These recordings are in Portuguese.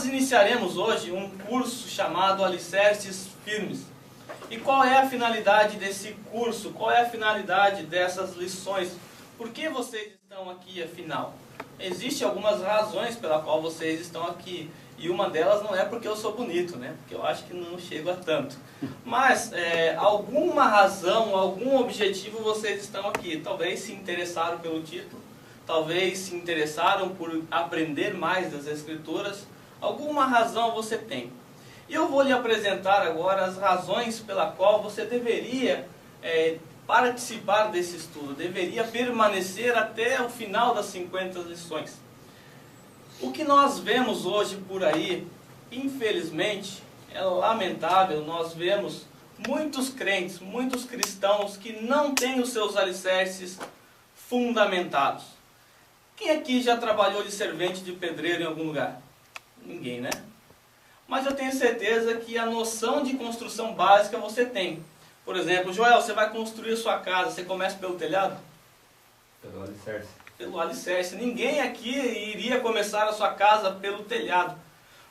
iniciaremos hoje um curso chamado Alicerces Firmes. E qual é a finalidade desse curso? Qual é a finalidade dessas lições? Por que vocês estão aqui, afinal? Existem algumas razões pela qual vocês estão aqui. E uma delas não é porque eu sou bonito, né? Porque eu acho que não chego a tanto. Mas alguma razão, algum objetivo vocês estão aqui. Talvez se interessaram pelo título, talvez se interessaram por aprender mais das Escrituras. Alguma razão você tem. E eu vou lhe apresentar agora as razões pela qual você deveria participar desse estudo, deveria permanecer até o final das 50 lições. O que nós vemos hoje por aí, infelizmente, é lamentável. Nós vemos muitos crentes, muitos cristãos que não têm os seus alicerces fundamentados. Quem aqui já trabalhou de servente de pedreiro em algum lugar? Ninguém, né? Mas eu tenho certeza que a noção de construção básica você tem. Por exemplo, Joel, você vai construir a sua casa, você começa pelo telhado? Pelo alicerce. Pelo alicerce. Ninguém aqui iria começar a sua casa pelo telhado.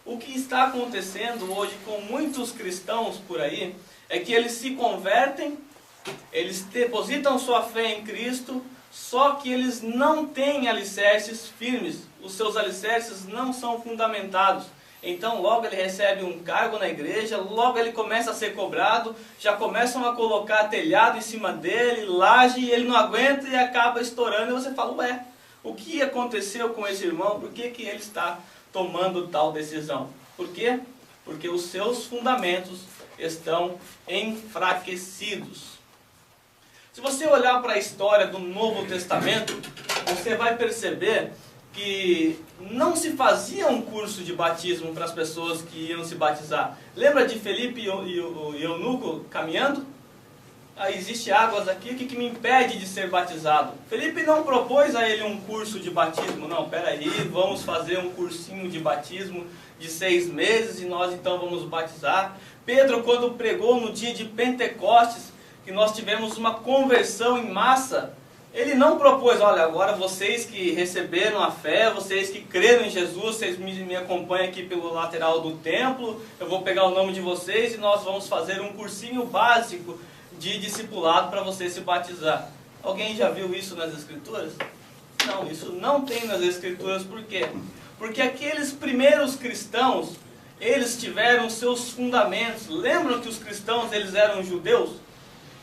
O que está acontecendo hoje com muitos cristãos por aí é que eles se convertem, eles depositam sua fé em Cristo, só que eles não têm alicerces firmes. Os seus alicerces não são fundamentados. Então logo ele recebe um cargo na igreja, logo ele começa a ser cobrado, já começam a colocar telhado em cima dele, laje, e ele não aguenta e acaba estourando. E você fala, ué, o que aconteceu com esse irmão? Por que ele está tomando tal decisão? Por quê? Porque os seus fundamentos estão enfraquecidos. Se você olhar para a história do Novo Testamento, você vai perceber que não se fazia um curso de batismo para as pessoas que iam se batizar. Lembra de Felipe e o eunuco caminhando? Existe águas aqui, o que me impede de ser batizado? Felipe não propôs a ele um curso de batismo. Não, peraí, vamos fazer um cursinho de batismo de 6 meses e nós então vamos batizar. Pedro, quando pregou no dia de Pentecostes, que nós tivemos uma conversão em massa, ele não propôs, olha, agora vocês que receberam a fé, vocês que creram em Jesus, vocês me acompanham aqui pelo lateral do templo, eu vou pegar o nome de vocês e nós vamos fazer um cursinho básico de discipulado para você se batizar. Alguém já viu isso nas Escrituras? Não, isso não tem nas Escrituras. Por quê? Porque aqueles primeiros cristãos, eles tiveram seus fundamentos. Lembram que os cristãos, eles eram judeus?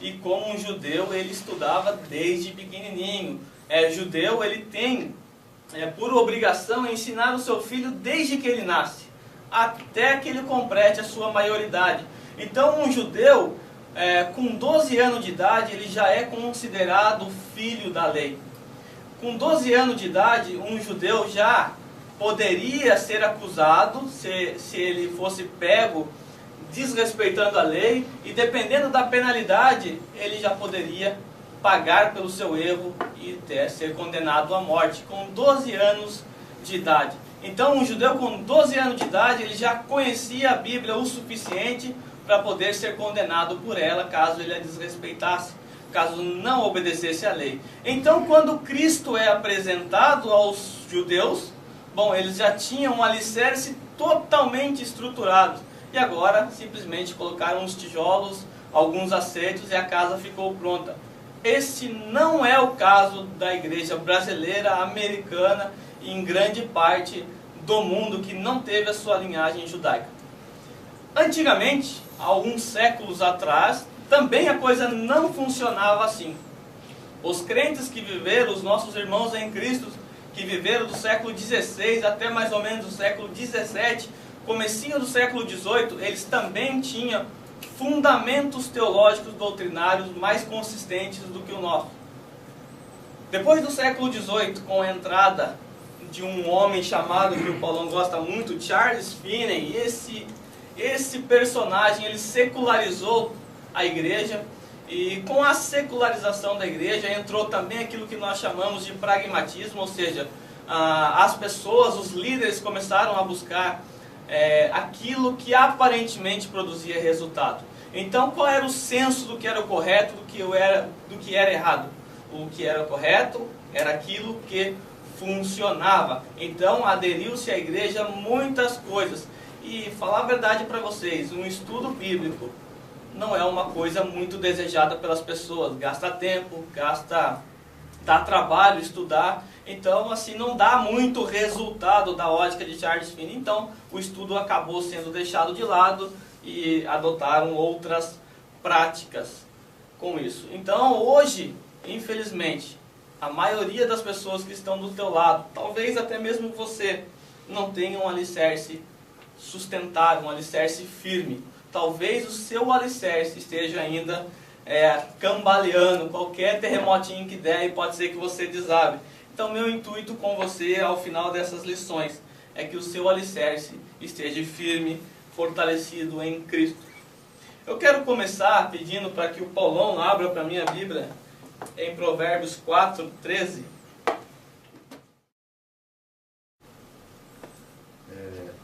E como um judeu, ele estudava desde pequenininho. Judeu, ele tem por obrigação ensinar o seu filho desde que ele nasce, até que ele complete a sua maioridade. Então um judeu, com 12 anos de idade, ele já é considerado filho da lei. Com 12 anos de idade, um judeu já poderia ser acusado, se ele fosse pego desrespeitando a lei, e dependendo da penalidade, ele já poderia pagar pelo seu erro e ser condenado à morte, com 12 anos de idade. Então um judeu com 12 anos de idade, ele já conhecia a Bíblia o suficiente para poder ser condenado por ela, caso ele a desrespeitasse, caso não obedecesse à lei. Então quando Cristo é apresentado aos judeus, bom, eles já tinham um alicerce totalmente estruturado. E agora, simplesmente colocaram uns tijolos, alguns acertos e a casa ficou pronta. Esse não é o caso da igreja brasileira, americana e em grande parte do mundo que não teve a sua linhagem judaica. Antigamente, alguns séculos atrás, também a coisa não funcionava assim. Os crentes que viveram, os nossos irmãos em Cristo, que viveram do século XVI até mais ou menos o século XVII, comecinho do século XVIII, eles também tinham fundamentos teológicos doutrinários mais consistentes do que o nosso. Depois do século XVIII, com a entrada de um homem chamado, que o Paulão gosta muito, Charles Finney, esse personagem, ele secularizou a igreja, e com a secularização da igreja entrou também aquilo que nós chamamos de pragmatismo, ou seja, as pessoas, os líderes começaram a buscar aquilo que aparentemente produzia resultado. Então qual era o senso do que era o correto, do que era errado? O que era correto era aquilo que funcionava. Então aderiu-se à igreja muitas coisas. E falar a verdade para vocês, um estudo bíblico não é uma coisa muito desejada pelas pessoas. Gasta tempo, dá trabalho estudar. Então assim, não dá muito resultado da ótica de Charles Finney. Então o estudo acabou sendo deixado de lado e adotaram outras práticas com isso. Então hoje, infelizmente, a maioria das pessoas que estão do teu lado, talvez até mesmo você, não tenha um alicerce sustentável, um alicerce firme. Talvez o seu alicerce esteja ainda cambaleando, qualquer terremotinho que der e pode ser que você desabe. Então meu intuito com você ao final dessas lições é que o seu alicerce esteja firme, fortalecido em Cristo. Eu quero começar pedindo para que o Paulão abra para a minha Bíblia em Provérbios 4:13.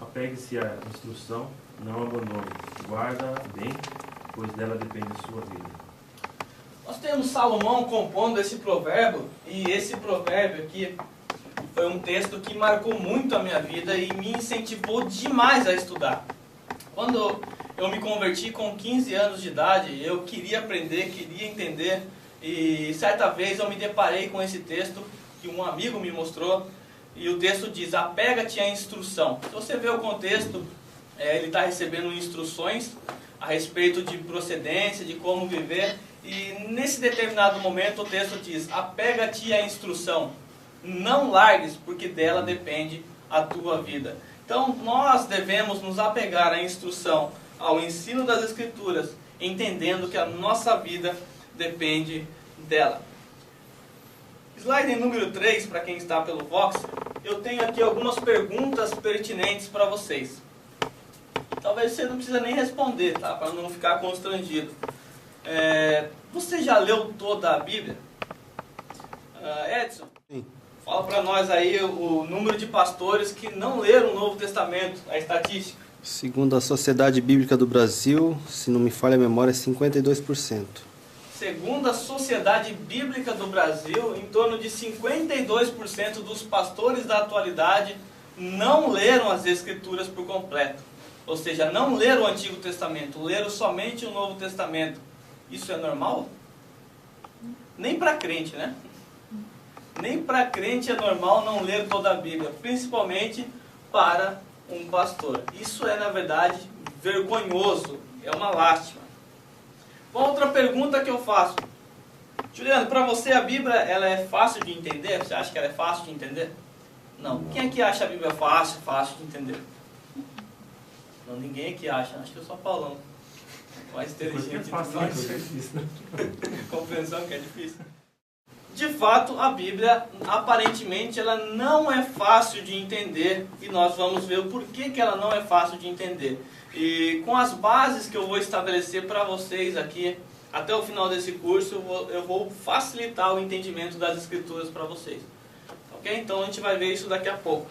Apegue-se à instrução, não abandone, guarda bem, pois dela depende a sua vida. Nós temos Salomão compondo esse provérbio, e esse provérbio aqui foi um texto que marcou muito a minha vida e me incentivou demais a estudar. Quando eu me converti com 15 anos de idade, eu queria aprender, queria entender, e certa vez eu me deparei com esse texto que um amigo me mostrou, e o texto diz: apega-te à instrução. Se você vê o contexto, ele está recebendo instruções a respeito de procedência, de como viver, e nesse determinado momento o texto diz: apega-te à instrução, não largues, porque dela depende a tua vida. Então nós devemos nos apegar à instrução, ao ensino das Escrituras, entendendo que a nossa vida depende dela. Slide número 3, para quem está pelo Vox, eu tenho aqui algumas perguntas pertinentes para vocês. Talvez você não precisa nem responder, tá? Para não ficar constrangido. Você já leu toda a Bíblia? Edson? Sim. Fala para nós aí o número de pastores que não leram o Novo Testamento, a estatística. Segundo a Sociedade Bíblica do Brasil, se não me falha a memória, é 52%. Segundo a Sociedade Bíblica do Brasil, em torno de 52% dos pastores da atualidade não leram as Escrituras por completo. Ou seja, não leram o Antigo Testamento, leram somente o Novo Testamento. Isso é normal? Nem para crente, né? Nem para crente é normal não ler toda a Bíblia, principalmente para um pastor. Isso é, na verdade, vergonhoso, é uma lástima. Outra pergunta que eu faço: Juliano, para você a Bíblia ela é fácil de entender? Você acha que ela é fácil de entender? Não. Quem aqui acha a Bíblia fácil de entender? Não, ninguém aqui acha. Acho que eu sou Paulão. Mais inteligente de nós. Compreensão que é difícil. De fato, a Bíblia, aparentemente, ela não é fácil de entender. E nós vamos ver o porquê que ela não é fácil de entender. E com as bases que eu vou estabelecer para vocês aqui, até o final desse curso, eu vou facilitar o entendimento das Escrituras para vocês. Ok? Então a gente vai ver isso daqui a pouco.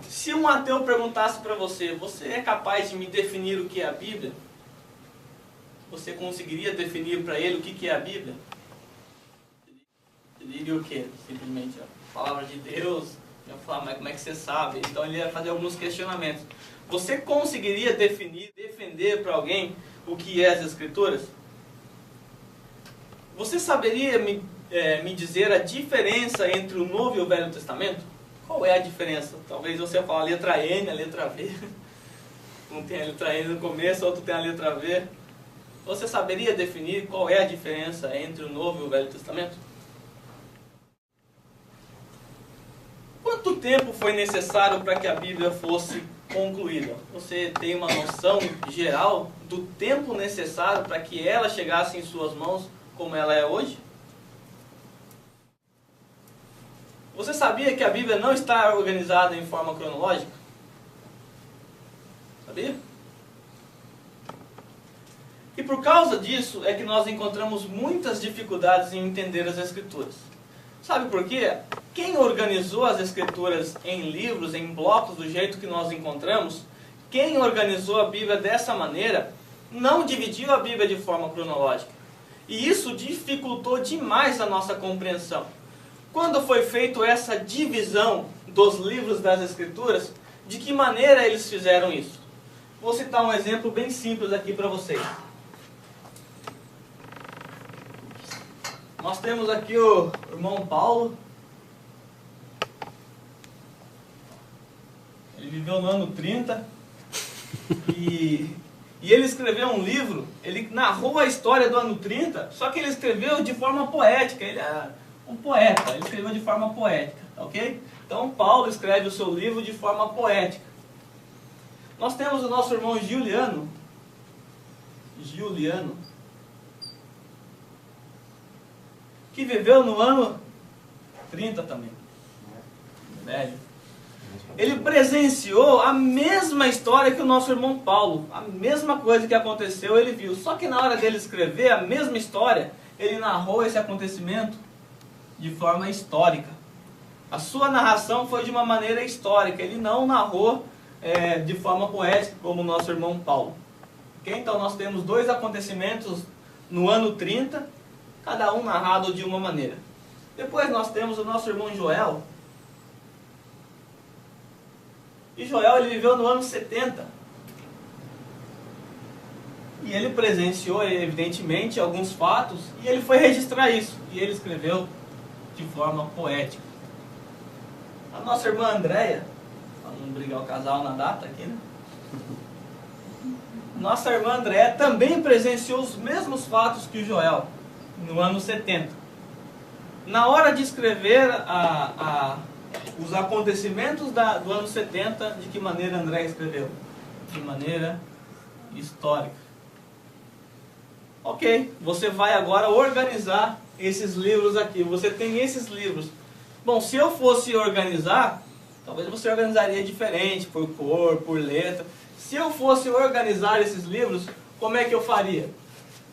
Se um ateu perguntasse para você: você é capaz de me definir o que é a Bíblia? Você conseguiria definir para ele o que é a Bíblia? Ele diria o quê? Simplesmente a palavra de Deus. Eu ia falar: mas como é que você sabe? Então ele ia fazer alguns questionamentos. Você conseguiria defender para alguém o que é as Escrituras? Você saberia me dizer a diferença entre o Novo e o Velho Testamento? Qual é a diferença? Talvez você fale a letra N, a letra V. Um tem a letra N no começo, outro tem a letra V. Você saberia definir qual é a diferença entre o Novo e o Velho Testamento? Quanto tempo foi necessário para que a Bíblia fosse concluída? Você tem uma noção geral do tempo necessário para que ela chegasse em suas mãos como ela é hoje? Você sabia que a Bíblia não está organizada em forma cronológica? Sabia? E por causa disso é que nós encontramos muitas dificuldades em entender as Escrituras. Sabe por quê? Quem organizou as Escrituras em livros, em blocos, do jeito que nós encontramos, quem organizou a Bíblia dessa maneira, não dividiu a Bíblia de forma cronológica. E isso dificultou demais a nossa compreensão. Quando foi feita essa divisão dos livros das Escrituras, de que maneira eles fizeram isso? Vou citar um exemplo bem simples aqui para vocês. Nós temos aqui o irmão Paulo. Ele viveu no ano 30 e ele escreveu um livro, ele narrou a história do ano 30, só que ele escreveu de forma poética, ele é um poeta, ele escreveu de forma poética, ok? Então Paulo escreve o seu livro de forma poética. Nós temos o nosso irmão Juliano, que viveu no ano 30 também, velho. Ele presenciou a mesma história que o nosso irmão Paulo. A mesma coisa que aconteceu, ele viu. Só que na hora dele escrever a mesma história, ele narrou esse acontecimento de forma histórica. A sua narração foi de uma maneira histórica. Ele não narrou de forma poética, como o nosso irmão Paulo. Okay? Então nós temos dois acontecimentos no ano 30, cada um narrado de uma maneira. Depois nós temos o nosso irmão Joel. E Joel, ele viveu no ano 70. E ele presenciou, evidentemente, alguns fatos, e ele foi registrar isso. E ele escreveu de forma poética. A nossa irmã Andréia, para não brigar o casal na data aqui, né? Nossa irmã Andréia também presenciou os mesmos fatos que o Joel, no ano 70. Na hora de escrever os acontecimentos do ano 70, de que maneira André escreveu? De maneira histórica. Ok, você vai agora organizar esses livros aqui. Você tem esses livros. Bom, se eu fosse organizar, talvez você organizaria diferente, por cor, por letra. Se eu fosse organizar esses livros, como é que eu faria?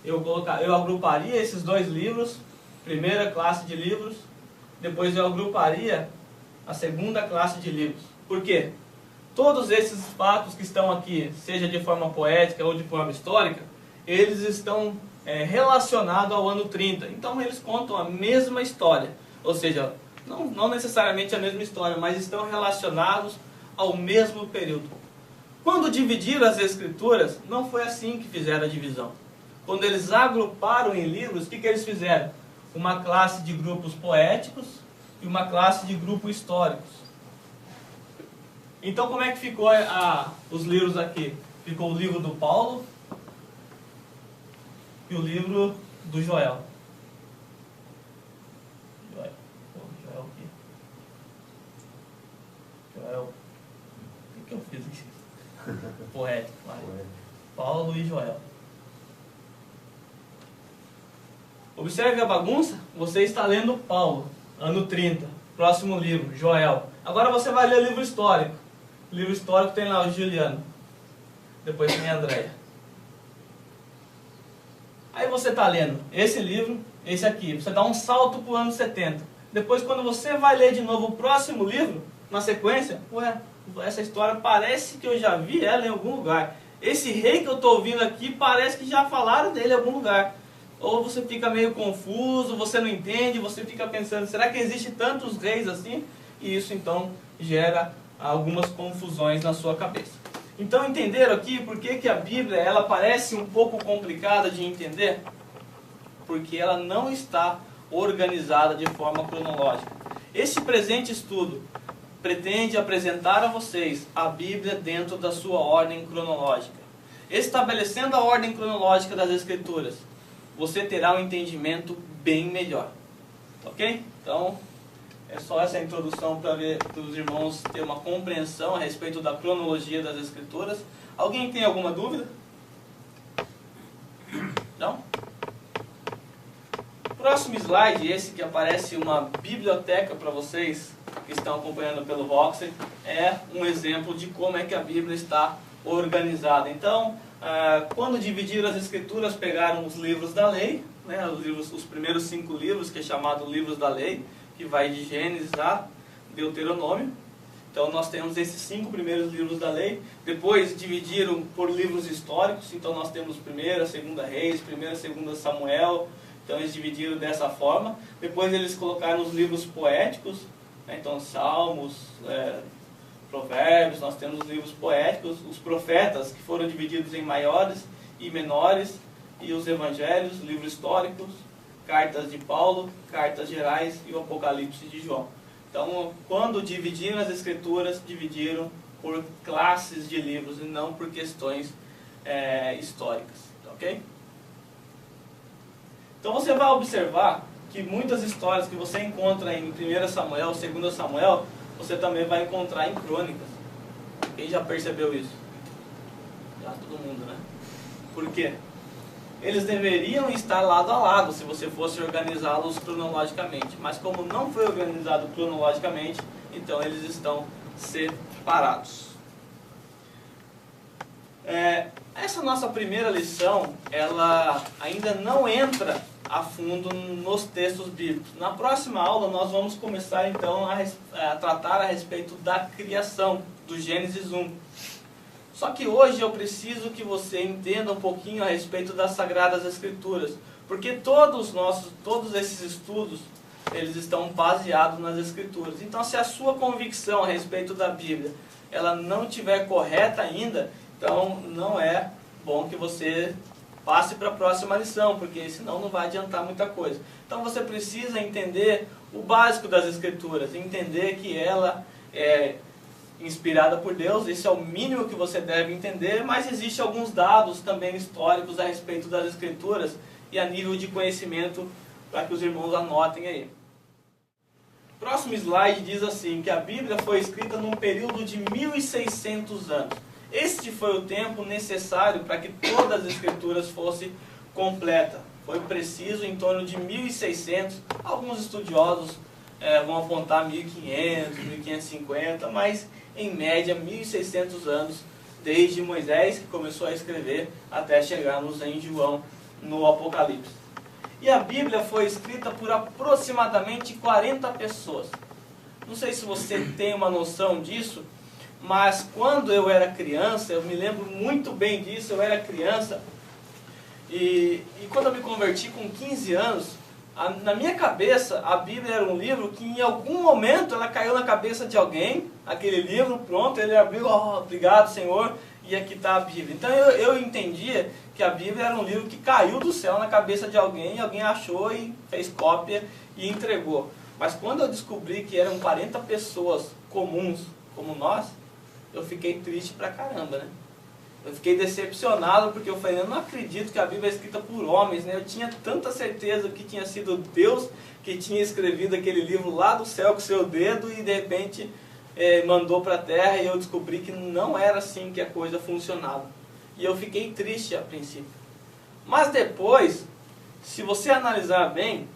Eu agruparia esses dois livros, primeira classe de livros, depois eu agruparia a segunda classe de livros. Por quê? Todos esses fatos que estão aqui, seja de forma poética ou de forma histórica, eles estão relacionados ao ano 30. Então eles contam a mesma história. Ou seja, não necessariamente a mesma história, mas estão relacionados ao mesmo período. Quando dividiram as Escrituras, não foi assim que fizeram a divisão. Quando eles agruparam em livros, o que eles fizeram? Uma classe de grupos poéticos e uma classe de grupos históricos. Então como é que ficou os livros aqui? Ficou o livro do Paulo e o livro do Joel. Joel aqui. Joel. O que eu fiz aqui? Poético. Paulo e Joel. Observe a bagunça. Você está lendo Paulo, ano 30. Próximo livro, Joel. Agora você vai ler o livro histórico. O livro histórico tem lá o Juliano. Depois tem a Andréia. Aí você está lendo esse livro, esse aqui. Você dá um salto para o ano 70. Depois, quando você vai ler de novo o próximo livro, na sequência, ué, essa história parece que eu já vi ela em algum lugar. Esse rei que eu estou ouvindo aqui, parece que já falaram dele em algum lugar. Ou você fica meio confuso, você não entende, você fica pensando, será que existe tantos reis assim? E isso então gera algumas confusões na sua cabeça. Então entenderam aqui por que a Bíblia ela parece um pouco complicada de entender? Porque ela não está organizada de forma cronológica. Este presente estudo pretende apresentar a vocês a Bíblia dentro da sua ordem cronológica. Estabelecendo a ordem cronológica das Escrituras, você terá um entendimento bem melhor. Ok? Então, é só essa introdução para os irmãos terem uma compreensão a respeito da cronologia das Escrituras. Alguém tem alguma dúvida? Não? Próximo slide, esse que aparece uma biblioteca para vocês que estão acompanhando pelo Voxer, é um exemplo de como é que a Bíblia está organizada. Então, quando dividiram as Escrituras, pegaram os livros da lei, né, os primeiros 5 livros, que é chamado livros da lei, que vai de Gênesis a Deuteronômio. Então nós temos esses 5 primeiros livros da lei. Depois dividiram por livros históricos. Então nós temos 1ª, 2ª Reis, 1ª, 2ª Samuel, Então eles dividiram dessa forma. Depois eles colocaram os livros poéticos, né? Então Salmos, Provérbios, nós temos os livros poéticos, os profetas, que foram divididos em maiores e menores, e os evangelhos, livros históricos, cartas de Paulo, cartas gerais e o Apocalipse de João. Então, quando dividiram as escrituras, dividiram por classes de livros e não por questões históricas, ok? Então você vai observar que muitas histórias que você encontra em 1 Samuel, 2 Samuel, você também vai encontrar em Crônicas. Quem já percebeu isso? Já todo mundo, né? Por quê? Eles deveriam estar lado a lado se você fosse organizá-los cronologicamente. Mas como não foi organizado cronologicamente, então eles estão separados. Essa nossa primeira lição, ela ainda não entra a fundo nos textos bíblicos. Na próxima aula nós vamos começar então a tratar a respeito da criação, do Gênesis 1. Só que hoje eu preciso que você entenda um pouquinho a respeito das Sagradas Escrituras, porque todos esses estudos, eles estão baseados nas Escrituras. Então, se a sua convicção a respeito da Bíblia, ela não estiver correta ainda, então não é bom que você passe para a próxima lição, porque senão não vai adiantar muita coisa. Então você precisa entender o básico das Escrituras, entender que ela é inspirada por Deus, esse é o mínimo que você deve entender, mas existem alguns dados também históricos a respeito das Escrituras e a nível de conhecimento para que os irmãos anotem aí. Próximo slide diz assim, que a Bíblia foi escrita num período de 1600 anos. Este foi o tempo necessário para que todas as Escrituras fossem completas. Foi preciso em torno de 1600, alguns estudiosos vão apontar 1500, 1550, mas em média 1600 anos, desde Moisés, que começou a escrever, até chegarmos em João, no Apocalipse. E a Bíblia foi escrita por aproximadamente 40 pessoas. Não sei se você tem uma noção disso, mas quando eu era criança, eu me lembro muito bem disso, eu era criança, e quando eu me converti com 15 anos, na minha cabeça, a Bíblia era um livro que em algum momento ela caiu na cabeça de alguém, aquele livro, pronto, ele abriu, obrigado Senhor, e aqui está a Bíblia. Então eu entendia que a Bíblia era um livro que caiu do céu na cabeça de alguém, e alguém achou e fez cópia e entregou. Mas quando eu descobri que eram 40 pessoas comuns como nós, eu fiquei triste pra caramba, né? Eu fiquei decepcionado porque eu falei, eu não acredito que a Bíblia é escrita por homens, né? Eu tinha tanta certeza que tinha sido Deus que tinha escrevido aquele livro lá do céu com seu dedo e de repente mandou para a terra, e eu descobri que não era assim que a coisa funcionava. E eu fiquei triste a princípio. Mas depois, se você analisar bem,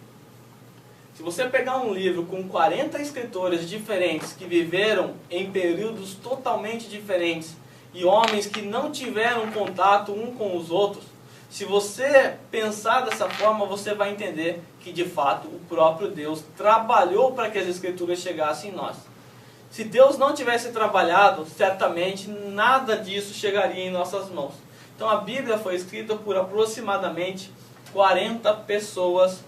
se você pegar um livro com 40 escritores diferentes que viveram em períodos totalmente diferentes, e homens que não tiveram contato um com os outros, se você pensar dessa forma, você vai entender que de fato o próprio Deus trabalhou para que as Escrituras chegassem em nós. Se Deus não tivesse trabalhado, certamente nada disso chegaria em nossas mãos. Então a Bíblia foi escrita por aproximadamente 40 pessoas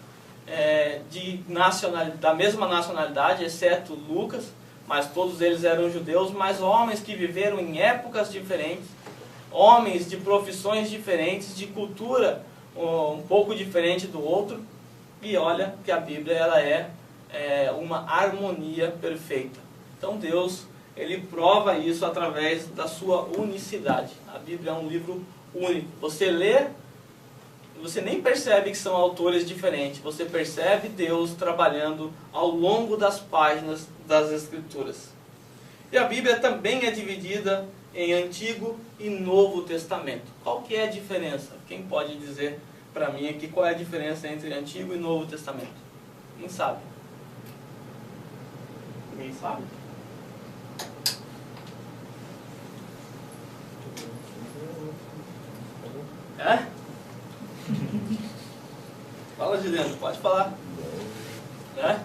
da mesma nacionalidade, exceto Lucas, mas todos eles eram judeus, mas homens que viveram em épocas diferentes, homens de profissões diferentes, de cultura um pouco diferente do outro, e olha que a Bíblia ela é uma harmonia perfeita. Então Deus, Ele prova isso através da sua unicidade. A Bíblia é um livro único. Você lê, você nem percebe que são autores diferentes, você percebe Deus trabalhando ao longo das páginas das Escrituras. E a Bíblia também é dividida em Antigo e Novo Testamento. Qual que é a diferença? Quem pode dizer para mim aqui qual é a diferença entre Antigo e Novo Testamento? Quem sabe? Ninguém sabe? É? Fala, Juliano, pode falar. É?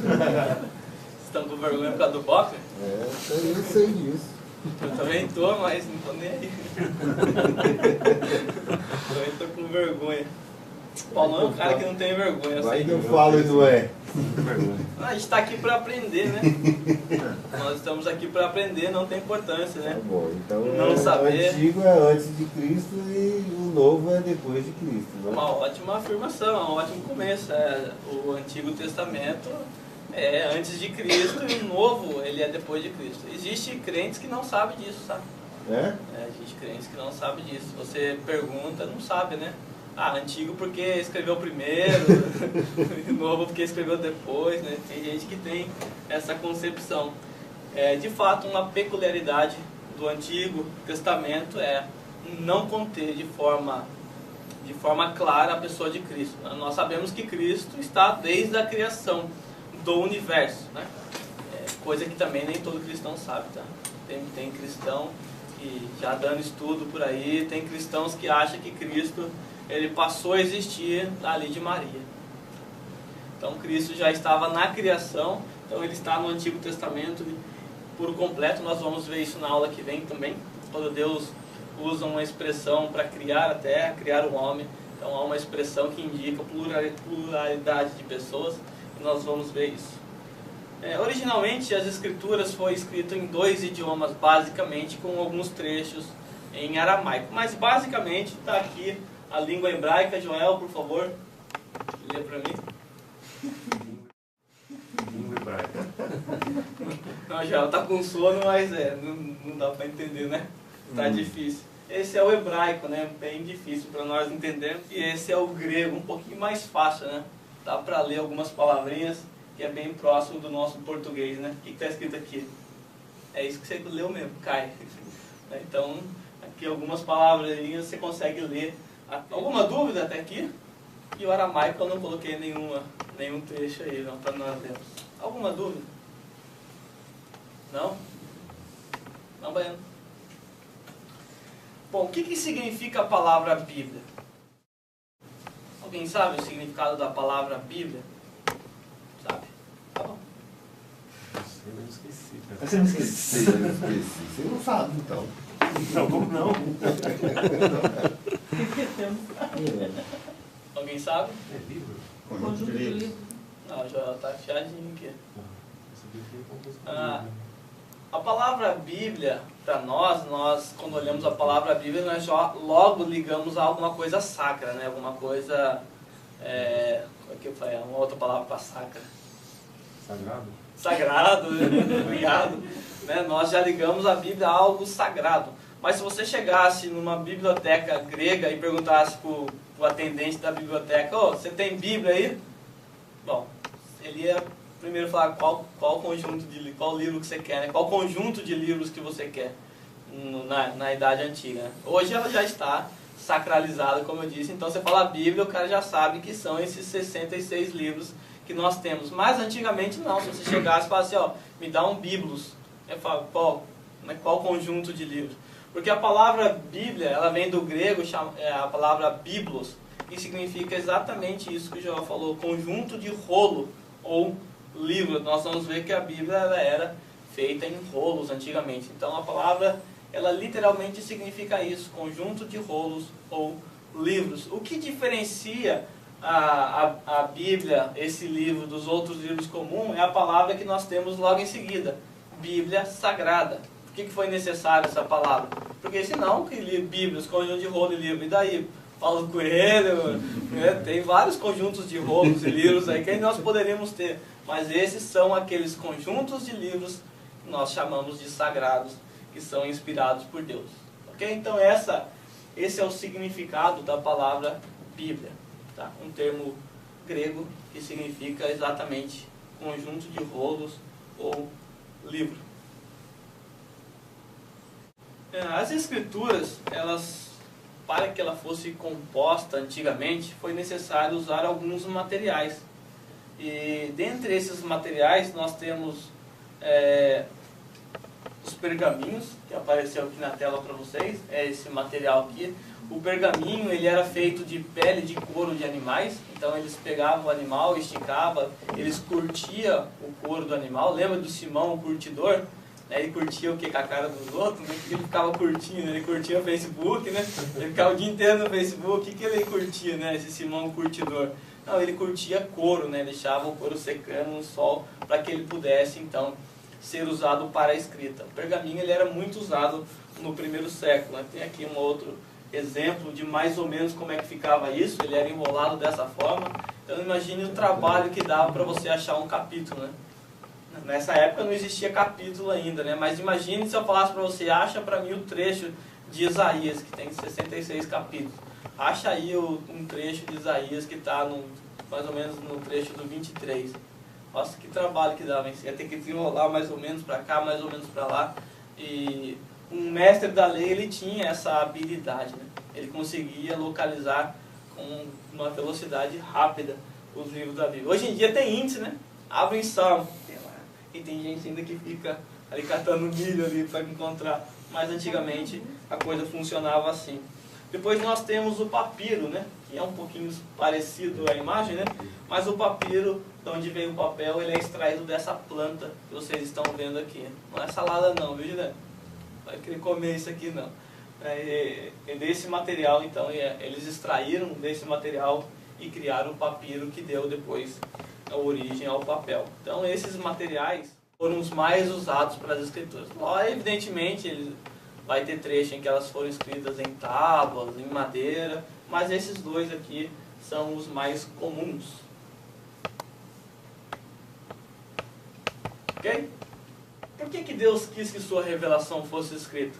Vocês estão com vergonha por causa do boxe? Sei disso. Eu também tô, mas não tô nem aí. Também tô com vergonha. Paulão é um cara que não tem vergonha. Vai que eu falo e não é. A gente está aqui para aprender, né? Nós estamos aqui para aprender, não tem importância, né? Tá bom, então Não saber. O antigo é antes de Cristo e o novo é depois de Cristo, né? Uma ótima afirmação, um ótimo começo. O Antigo Testamento é antes de Cristo e o Novo ele é depois de Cristo. Existem crentes que não sabem disso, sabe? Existem crentes que não sabem disso. Você pergunta, não sabe, né? Antigo porque escreveu primeiro, novo porque escreveu depois, né? Tem gente que tem essa concepção. De fato, uma peculiaridade do Antigo Testamento é não conter de forma clara a pessoa de Cristo. Nós sabemos que Cristo está desde a criação do universo, né? Coisa que também nem todo cristão sabe, tá? Tem cristão que já dando estudo por aí, tem cristãos que acham que Cristo ele passou a existir ali de Maria. Então Cristo já estava na criação, então ele está no Antigo Testamento por completo. Nós vamos ver isso na aula que vem também, quando Deus usa uma expressão para criar a terra, criar o homem. Então há uma expressão que indica pluralidade de pessoas, e nós vamos ver isso. Originalmente as escrituras foram escritas em 2 idiomas, basicamente, com alguns trechos em aramaico, mas basicamente está aqui a língua hebraica. Joel, por favor, lê para mim. Língua hebraica. Não, Joel está com sono, mas não dá para entender, né? Está difícil. Esse é o hebraico, né? Bem difícil para nós entendermos. E esse é o grego, um pouquinho mais fácil, né? Dá para ler algumas palavrinhas, que é bem próximo do nosso português, né? O que está escrito aqui? É isso que você leu mesmo, Kai. Então, aqui algumas palavrinhas você consegue ler. Alguma dúvida até aqui? E o aramaico eu não coloquei nenhum trecho aí, não, para nós lermos. Alguma dúvida? Não? Não, Baiano? Bom, o que significa a palavra Bíblia? Alguém sabe o significado da palavra Bíblia? Sabe? Tá bom. Eu não esqueci. Você não esqueceu, Você não sabe, então. Não, como não? Alguém sabe? É livro? Conjunto de livros. Não, o Joel tá afiadinho aqui. Eu sabia que ia compor A palavra Bíblia, para nós quando olhamos a palavra Bíblia, nós já logo ligamos a alguma coisa sacra, né? Alguma coisa, como é que eu falei? Uma outra palavra para sacra. Sagrado? Sagrado, obrigado. Né? Nós já ligamos a Bíblia a algo sagrado. Mas se você chegasse numa biblioteca grega e perguntasse para o atendente da biblioteca, você tem Bíblia aí? Bom, ele ia primeiro falar qual livro que você quer, né? Qual conjunto de livros que você quer na Idade Antiga. Né? Hoje ela já está sacralizada, como eu disse, então você fala a Bíblia, o cara já sabe que são esses 66 livros que nós temos. Mas antigamente não, se você chegasse e falasse assim, me dá um Biblos, eu falo, qual conjunto de livros? Porque a palavra Bíblia, ela vem do grego, a palavra biblos, que significa exatamente isso que o João falou, conjunto de rolo ou livro. Nós vamos ver que a Bíblia ela era feita em rolos antigamente. Então a palavra, ela literalmente significa isso, conjunto de rolos ou livros. O que diferencia a Bíblia, esse livro, dos outros livros comuns, é a palavra que nós temos logo em seguida, Bíblia Sagrada. Por que foi necessário essa palavra? Porque senão, que Bíblias, conjunto de rolo e livro, e daí? Paulo Coelho, né? Tem vários conjuntos de rolos e livros aí que nós poderíamos ter, mas esses são aqueles conjuntos de livros que nós chamamos de sagrados, que são inspirados por Deus. Ok? Então esse é o significado da palavra Bíblia, tá? Um termo grego que significa exatamente conjunto de rolos ou livro. As escrituras, para que ela fosse composta antigamente, foi necessário usar alguns materiais. E dentre esses materiais nós temos os pergaminhos, que apareceu aqui na tela para vocês, é esse material aqui. O pergaminho ele era feito de pele de couro de animais, então eles pegavam o animal, esticavam, eles curtiam o couro do animal. Lembra do Simão, o curtidor? né? Ele curtia o que com a cara dos outros, né? Ele ficava curtindo, ele curtia o Facebook, né? Ele ficava o dia inteiro no Facebook. O que ele curtia, né? Esse Simão curtidor. Não, ele curtia couro, né? Deixava o couro secando no sol para que ele pudesse, então, ser usado para a escrita. O pergaminho ele era muito usado no primeiro século, né? Tem aqui um outro exemplo de mais ou menos como é que ficava isso. Ele era enrolado dessa forma. Então imagine o trabalho que dava para você achar um capítulo, né? Nessa época não existia capítulo ainda, né? Mas imagine se eu falasse para você, acha para mim o trecho de Isaías, que tem 66 capítulos. Acha aí um trecho de Isaías que está mais ou menos no trecho do 23. Nossa, que trabalho que dava, hein? Você ia ter que desenrolar mais ou menos para cá, mais ou menos para lá. E um mestre da lei, ele tinha essa habilidade, né? Ele conseguia localizar com uma velocidade rápida os livros da Bíblia. Hoje em dia tem índice, né? Abre em Salmo, e tem gente ainda que fica ali catando milho ali para encontrar. Mas antigamente a coisa funcionava assim. Depois nós temos o papiro, né? Que é um pouquinho parecido à imagem, né? Mas o papiro, de onde veio o papel, ele é extraído dessa planta que vocês estão vendo aqui. Não é salada não, viu, Juliano? Vai querer comer isso aqui não. É desse material, então, eles extraíram desse material e criaram o papiro que deu depois a origem ao papel. Então esses materiais foram os mais usados para as escrituras. Lá, evidentemente, ele vai ter trecho em que elas foram escritas em tábuas, em madeira, mas esses dois aqui são os mais comuns. Ok? Por que Deus quis que sua revelação fosse escrita?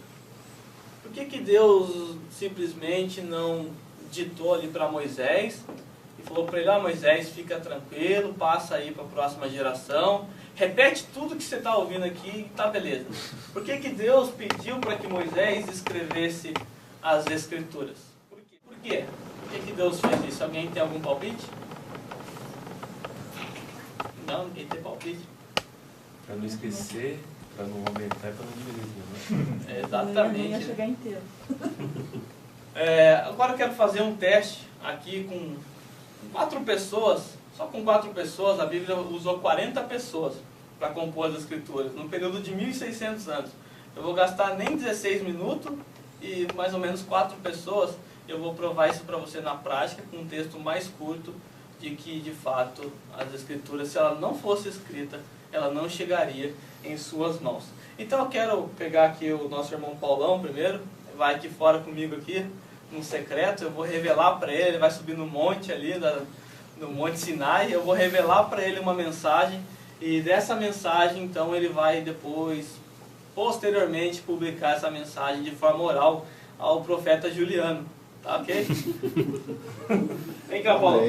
Por que Deus simplesmente não ditou ali para Moisés e falou para ele, Moisés, fica tranquilo, passa aí para a próxima geração, repete tudo que você está ouvindo aqui e tá beleza. Por que Deus pediu para que Moisés escrevesse as escrituras? Por quê? Por que Deus fez isso? Alguém tem algum palpite? Não, ninguém tem palpite. Para não esquecer, para não aumentar e para não diminuir, né? Exatamente. Não ia chegar inteiro. Agora eu quero fazer um teste aqui com 4 pessoas. Só com 4 pessoas, a Bíblia usou 40 pessoas para compor as escrituras, num período de 1.600 anos. Eu vou gastar nem 16 minutos e mais ou menos 4 pessoas. Eu vou provar isso para você na prática, com um texto mais curto, de que, de fato, as escrituras, se ela não fosse escrita, ela não chegaria em suas mãos. Então eu quero pegar aqui o nosso irmão Paulão primeiro, vai aqui fora comigo aqui, no secreto, eu vou revelar para ele vai subir no monte ali, no Monte Sinai, eu vou revelar para ele uma mensagem, e dessa mensagem, então, ele vai depois, posteriormente, publicar essa mensagem de forma oral ao profeta Juliano. Tá ok? Vem cá, Paulo.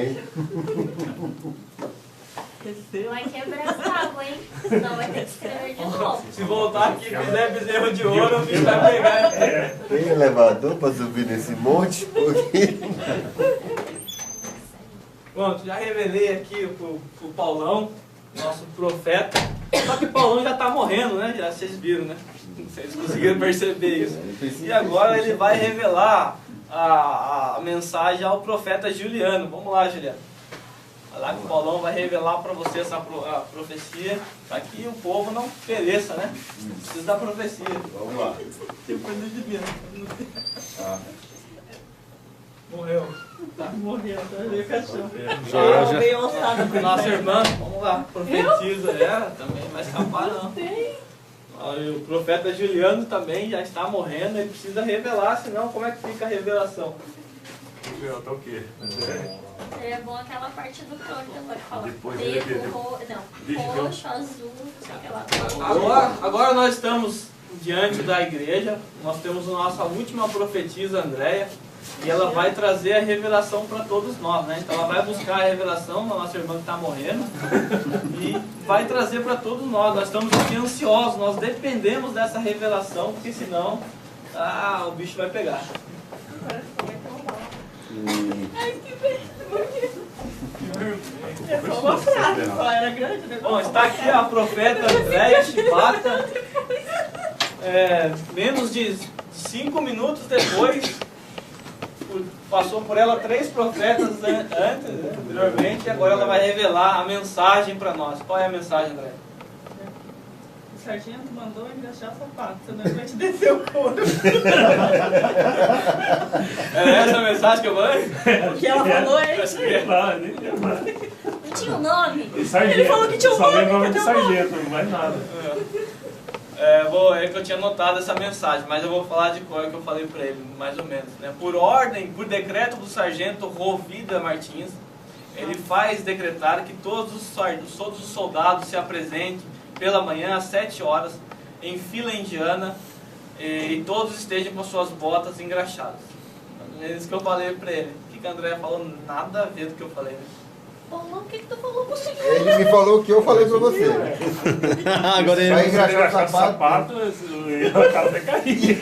Vai quebrar essa água, hein? Senão vai ter que escrever de novo. Se voltar aqui e fizer bezerro de ouro, o bicho vai pegar. Tem elevador para subir nesse monte? Porque... Pronto, já revelei aqui pro Paulão, nosso profeta. Só que o Paulão já está morrendo, né? Já vocês viram, né? Vocês conseguiram perceber isso. E agora ele vai revelar a mensagem ao profeta Juliano. Vamos lá, Juliano. Vai lá que o Paulão vai revelar para você essa profecia, para que o povo não pereça, né? Precisa da profecia. Vamos lá. Depois do Juliano. Ah. Morreu. Tá, morreu, tá meio cachorro. Já. Bem ossada. Nossa irmã, vamos lá, profetiza ela, também não vai escapar não. Tem. O profeta Juliano também já está morrendo, ele precisa revelar, senão como é que fica a revelação? Revelar tá o quê? É bom aquela parte do crônica agora que fala Depois preto, roxo, azul, aquela... Agora nós estamos diante da igreja, nós temos a nossa última profetisa, Andréia, e ela vai trazer a revelação para todos nós, né? Então ela vai buscar a revelação da nossa irmã que está morrendo e vai trazer para todos nós. Nós estamos aqui ansiosos, nós dependemos dessa revelação, porque senão o bicho vai pegar. Ai, que bonito. É só uma frase, só era grande, né? Bom, está aqui a profeta Andréia Chibata. Menos de 5 minutos depois, passou por ela 3 profetas anteriormente, e agora ela vai revelar a mensagem para nós. Qual é a mensagem, André? sargento mandou engraxar o sapato, senão ele vai te descer o couro. É essa a mensagem que eu falei? O que ela falou é isso. Sei lá, nem lembro. Não tinha o nome. Sargento. Ele falou que tinha o Só lembro o nome. nome de sargento, não mais nada. É que eu tinha notado essa mensagem, mas eu vou falar de cor que eu falei para ele, mais ou menos. Né? Por ordem, por decreto do sargento Rovida Martins, ele faz decretar que todos os soldados se apresentem pela manhã às 7 horas, em fila indiana, e todos estejam com suas botas engraxadas. É isso que eu falei para ele. O que a Andréia falou? Nada a ver do que eu falei. Né? Paulo, o que tu falou pro senhor? Ele me falou o que eu falei pra você. Agora ele... Vai engraxar o Engraxar o sapato. o cara vai cair.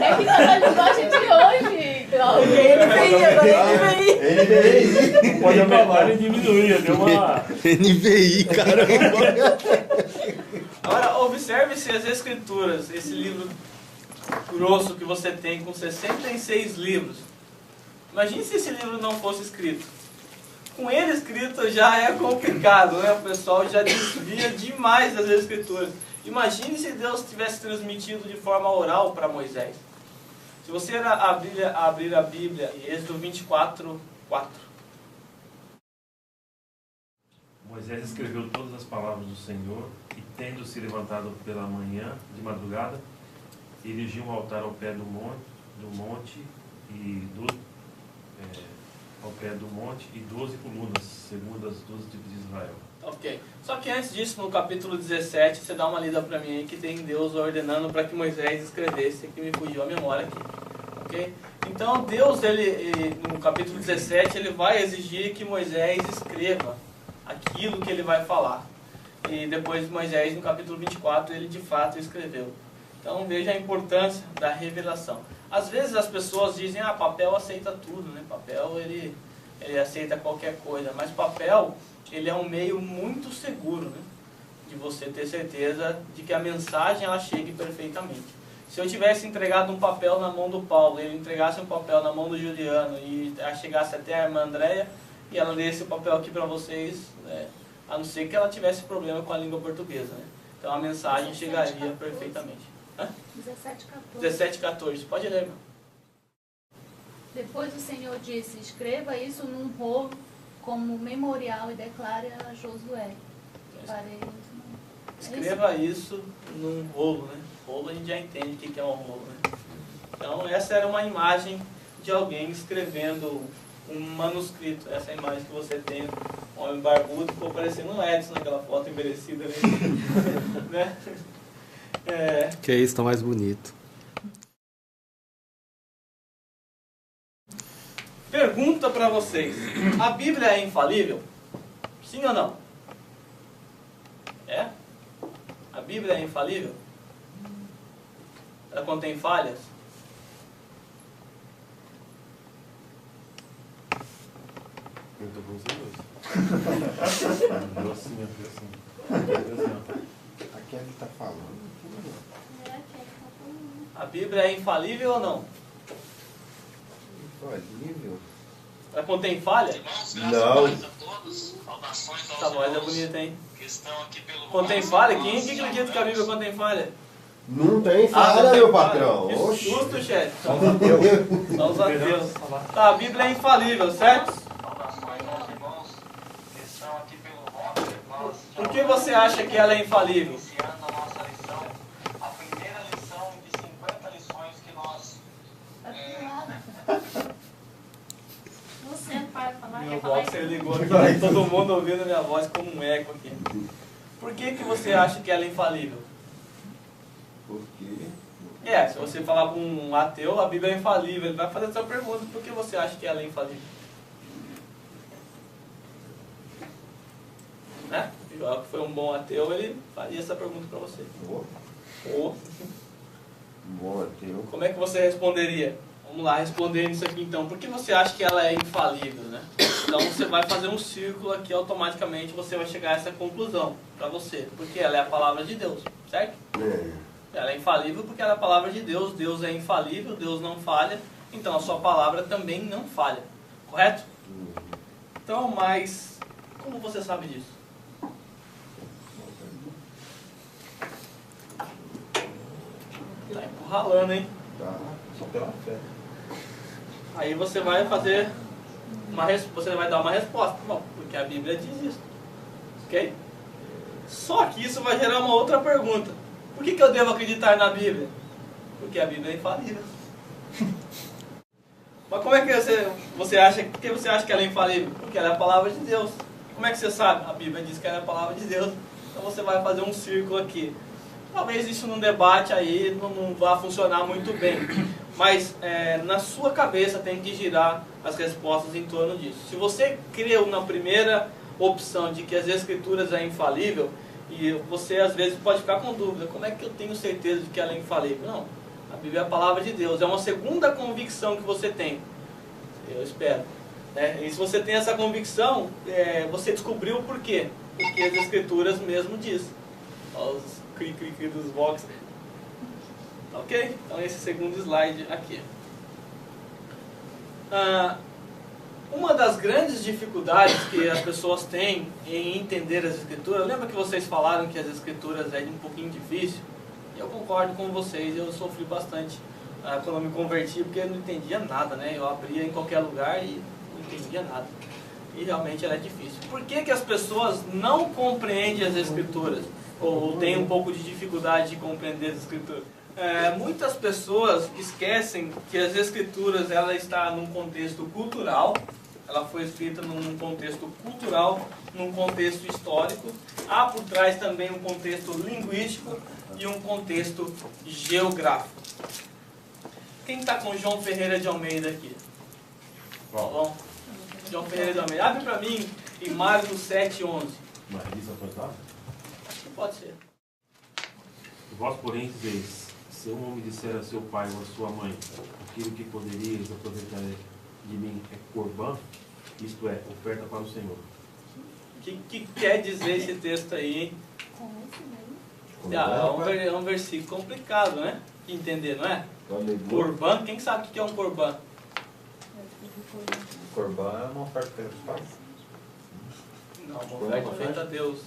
É que na linguagem de hoje, Cláudio. Ele veio, agora ele veio. Ele veio. Pode aumentar e diminuir, deu uma... NVI, caramba. Agora, observe-se as escrituras, esse livro grosso que você tem com 66 livros. Imagine se esse livro não fosse escrito. Com ele escrito já é complicado, né? O pessoal já desvia demais das escrituras. Imagine se Deus tivesse transmitido de forma oral para Moisés. Se você abrir a Bíblia, Êxodo 24, 4. Moisés escreveu todas as palavras do Senhor e, tendo se levantado pela manhã, de madrugada, erigiu um altar ao pé do monte ao pé do monte e 12 colunas, segundo as 12 tribos de Israel. Ok. Só que antes disso, no capítulo 17, você dá uma lida para mim aí, que tem Deus ordenando para que Moisés escrevesse, que me fugiu a memória aqui. Ok? Então Deus, no capítulo 17, ele vai exigir que Moisés escreva aquilo que ele vai falar. E depois Moisés, no capítulo 24, ele de fato escreveu. Então veja a importância da revelação. Às vezes as pessoas dizem, papel aceita tudo, né? Papel ele aceita qualquer coisa, mas papel ele é um meio muito seguro, né? De você ter certeza de que a mensagem ela chegue perfeitamente. Se eu tivesse entregado um papel na mão do Paulo, ele entregasse um papel na mão do Juliano e chegasse até a irmã Andréia e ela lesse o papel aqui para vocês, né? A não ser que ela tivesse problema com a língua portuguesa, né? Então a mensagem chegaria perfeitamente. 17, 14. Pode ler, irmão. Depois o Senhor disse, escreva isso num rolo como memorial e declare a Josué. Escreva isso num rolo, né? Rolo a gente já entende o que é um rolo, né? Então essa era uma imagem de alguém escrevendo um manuscrito. Essa é a imagem que você tem, um homem barbudo, ficou parecendo um Edson naquela foto envelhecida, né? Que isso, tá mais bonito. Pergunta para vocês: a Bíblia é infalível? Sim ou não? É? A Bíblia é infalível? Ela contém falhas? Eu tô com os dois. Deu assim, Aqui é que tá falando. A Bíblia é infalível ou não? Infalível? Ela contém falha? Não. Essa voz é bonita, hein? Contém falha? Quem acredita que a Bíblia contém falha? Não tem não falha, tem meu falha. patrão. Que Oxi. susto, chefe. Só os ateus. Tá, a Bíblia é infalível, certo? Por que você acha que ela é infalível? Você não para falar, Meu quer falar boxer ligou aqui, tá todo mundo ouvindo a minha voz como um eco aqui. Por que você acha que ela é infalível? Por quê? Se você falar com um ateu, a Bíblia é infalível. Ele vai fazer essa pergunta: por que você acha que ela é infalível? Né? Igual que foi um bom ateu, ele faria essa pergunta para você. Bom ateu. Como é que você responderia? Vamos lá, respondendo isso aqui então. Por que você acha que ela é infalível, né? Então você vai fazer um círculo aqui, automaticamente você vai chegar a essa conclusão para você. Porque ela é a palavra de Deus, certo? Ela é infalível porque ela é a palavra de Deus. Deus é infalível, Deus não falha. Então a sua palavra também não falha. Correto? Então, mas como você sabe disso? Tá encurralando, hein? Tá, só pela fé. Aí você vai fazer você vai dar uma resposta. Bom, porque a Bíblia diz isso. Ok? Só que isso vai gerar uma outra pergunta. Por que eu devo acreditar na Bíblia? Porque a Bíblia é infalível. Mas como é que você acha, por que você acha que ela é infalível? Porque ela é a palavra de Deus. Como é que você sabe? A Bíblia diz que ela é a palavra de Deus. Então você vai fazer um círculo aqui. Talvez isso num debate aí não vá funcionar muito bem. Mas na sua cabeça tem que girar as respostas em torno disso. Se você creu na primeira opção de que as Escrituras é infalível, e você às vezes pode ficar com dúvida, como é que eu tenho certeza de que ela é infalível? Não, a Bíblia é a palavra de Deus, é uma segunda convicção que você tem, eu espero. E se você tem essa convicção, você descobriu por quê? Porque as Escrituras mesmo diz. Olha os cri-cri-cri dos box. Ok? Então esse segundo slide aqui. Uma das grandes dificuldades que as pessoas têm em entender as Escrituras, lembra que vocês falaram que as Escrituras é um pouquinho difícil? Eu concordo com vocês, eu sofri bastante quando eu me converti, porque eu não entendia nada, né? Eu abria em qualquer lugar e não entendia nada. E realmente ela é difícil. Por que as pessoas não compreendem as Escrituras? Ou têm um pouco de dificuldade de compreender as Escrituras? Muitas pessoas esquecem que as Escrituras ela está num contexto cultural, ela foi escrita num contexto cultural, num contexto histórico, há por trás também um contexto linguístico e um contexto geográfico. Quem está com João Ferreira de Almeida aqui? Bom, João Ferreira de Almeida, abre para mim em Marcos 7:11. Marisa, pode dar? Acho que pode ser. Vós, porém, dizeis, se um homem disser a seu pai ou a sua mãe, aquilo que poderias aproveitar de mim é corbã, isto é, oferta para o Senhor. O que quer dizer esse texto aí, hein? É um versículo complicado, né? De entender, não é? Corbã, quem sabe o que é um corbã? Corbã é uma oferta para os pais. Não, uma oferta feita a Deus.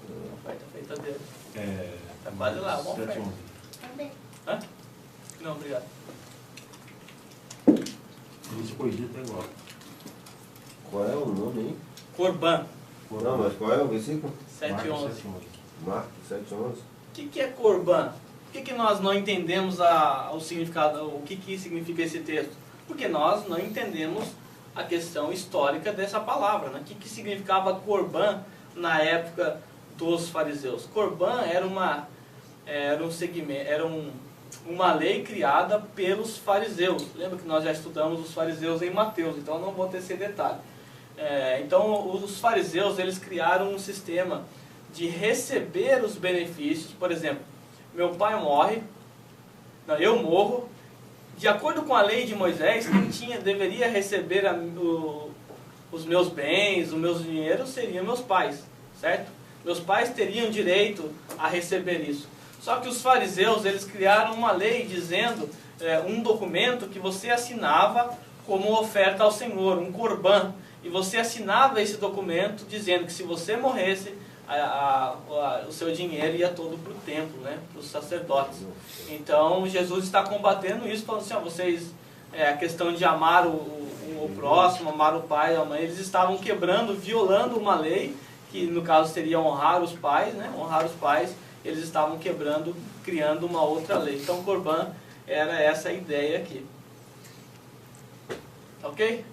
Uma oferta feita a Deus. Tá quase lá, uma oferta. 7:11. Também. Hã? Não, obrigado. Ele te corrigiu até agora. Qual é o nome aí? Corbã, Não, mas qual é o versículo? 7:11. Marcos 7:11. Marcos 7:11. O que é corbã? Por que nós não entendemos o significado, o que significa esse texto? Porque nós não entendemos a questão histórica dessa palavra, né? O que significava corbã na época dos fariseus? Corbã era uma lei criada pelos fariseus. Lembra que nós já estudamos os fariseus em Mateus, então não vou ter esse detalhe. Então os fariseus eles criaram um sistema de receber os benefícios. Por exemplo, meu pai morre, eu morro, de acordo com a lei de Moisés, quem deveria receber os meus bens, os meus dinheiros seriam meus pais, certo? Meus pais teriam direito a receber isso. Só que os fariseus, eles criaram uma lei dizendo, um documento que você assinava como oferta ao Senhor, um corbã. E você assinava esse documento dizendo que se você morresse, o seu dinheiro ia todo para o templo, né? Para os sacerdotes. Então Jesus está combatendo isso, falando assim, vocês, a questão de amar o próximo, amar o pai, a mãe, eles estavam quebrando, violando uma lei, que no caso seria honrar os pais, né? Honrar os pais, eles estavam quebrando, criando uma outra lei. Então corbã era essa ideia aqui. Ok?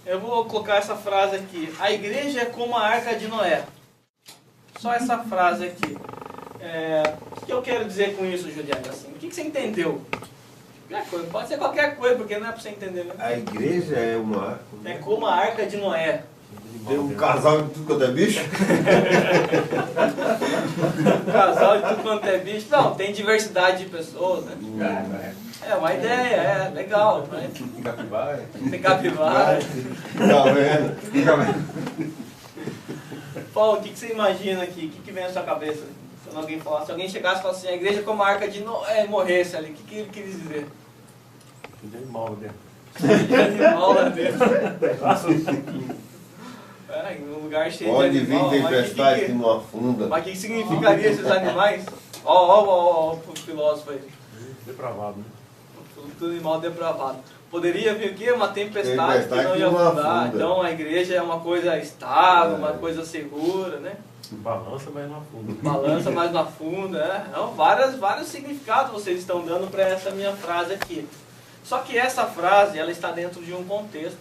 Eu vou colocar essa frase aqui. A igreja é como a arca de Noé. Só essa frase aqui. O que eu quero dizer com isso, Juliana? Assim, o que você entendeu? Qualquer coisa. Pode ser qualquer coisa, porque não é para você entender. Né? A igreja é uma arca. É como a arca de Noé. Tem um casal de tudo quanto é bicho? Um casal de tudo quanto é bicho. Não, tem diversidade de pessoas, né? É uma ideia, legal. Mas... Tem capivara. Tem capivara. Tá vendo? Paulo, o que você imagina aqui? O que vem na sua cabeça? Quando alguém falasse, se alguém chegasse e falasse assim, a igreja é como a arca de Noé morresse ali, o que ele queria dizer? Tem animal dentro. De animal lá dentro. Um lugar cheio Pode de vir animal. tempestade que não afunda. Mas o que significaria esses animais? Ó, o filósofo aí. Depravado, né? Tudo animal depravado. Poderia vir o quê? Uma tempestade que não ia não afundar. afunda. Então a igreja é uma coisa estável, uma coisa segura, né? Balança, mas não afunda. Balança, mas não afunda. Né? Então, vários significados vocês estão dando para essa minha frase aqui. Só que essa frase, ela está dentro de um contexto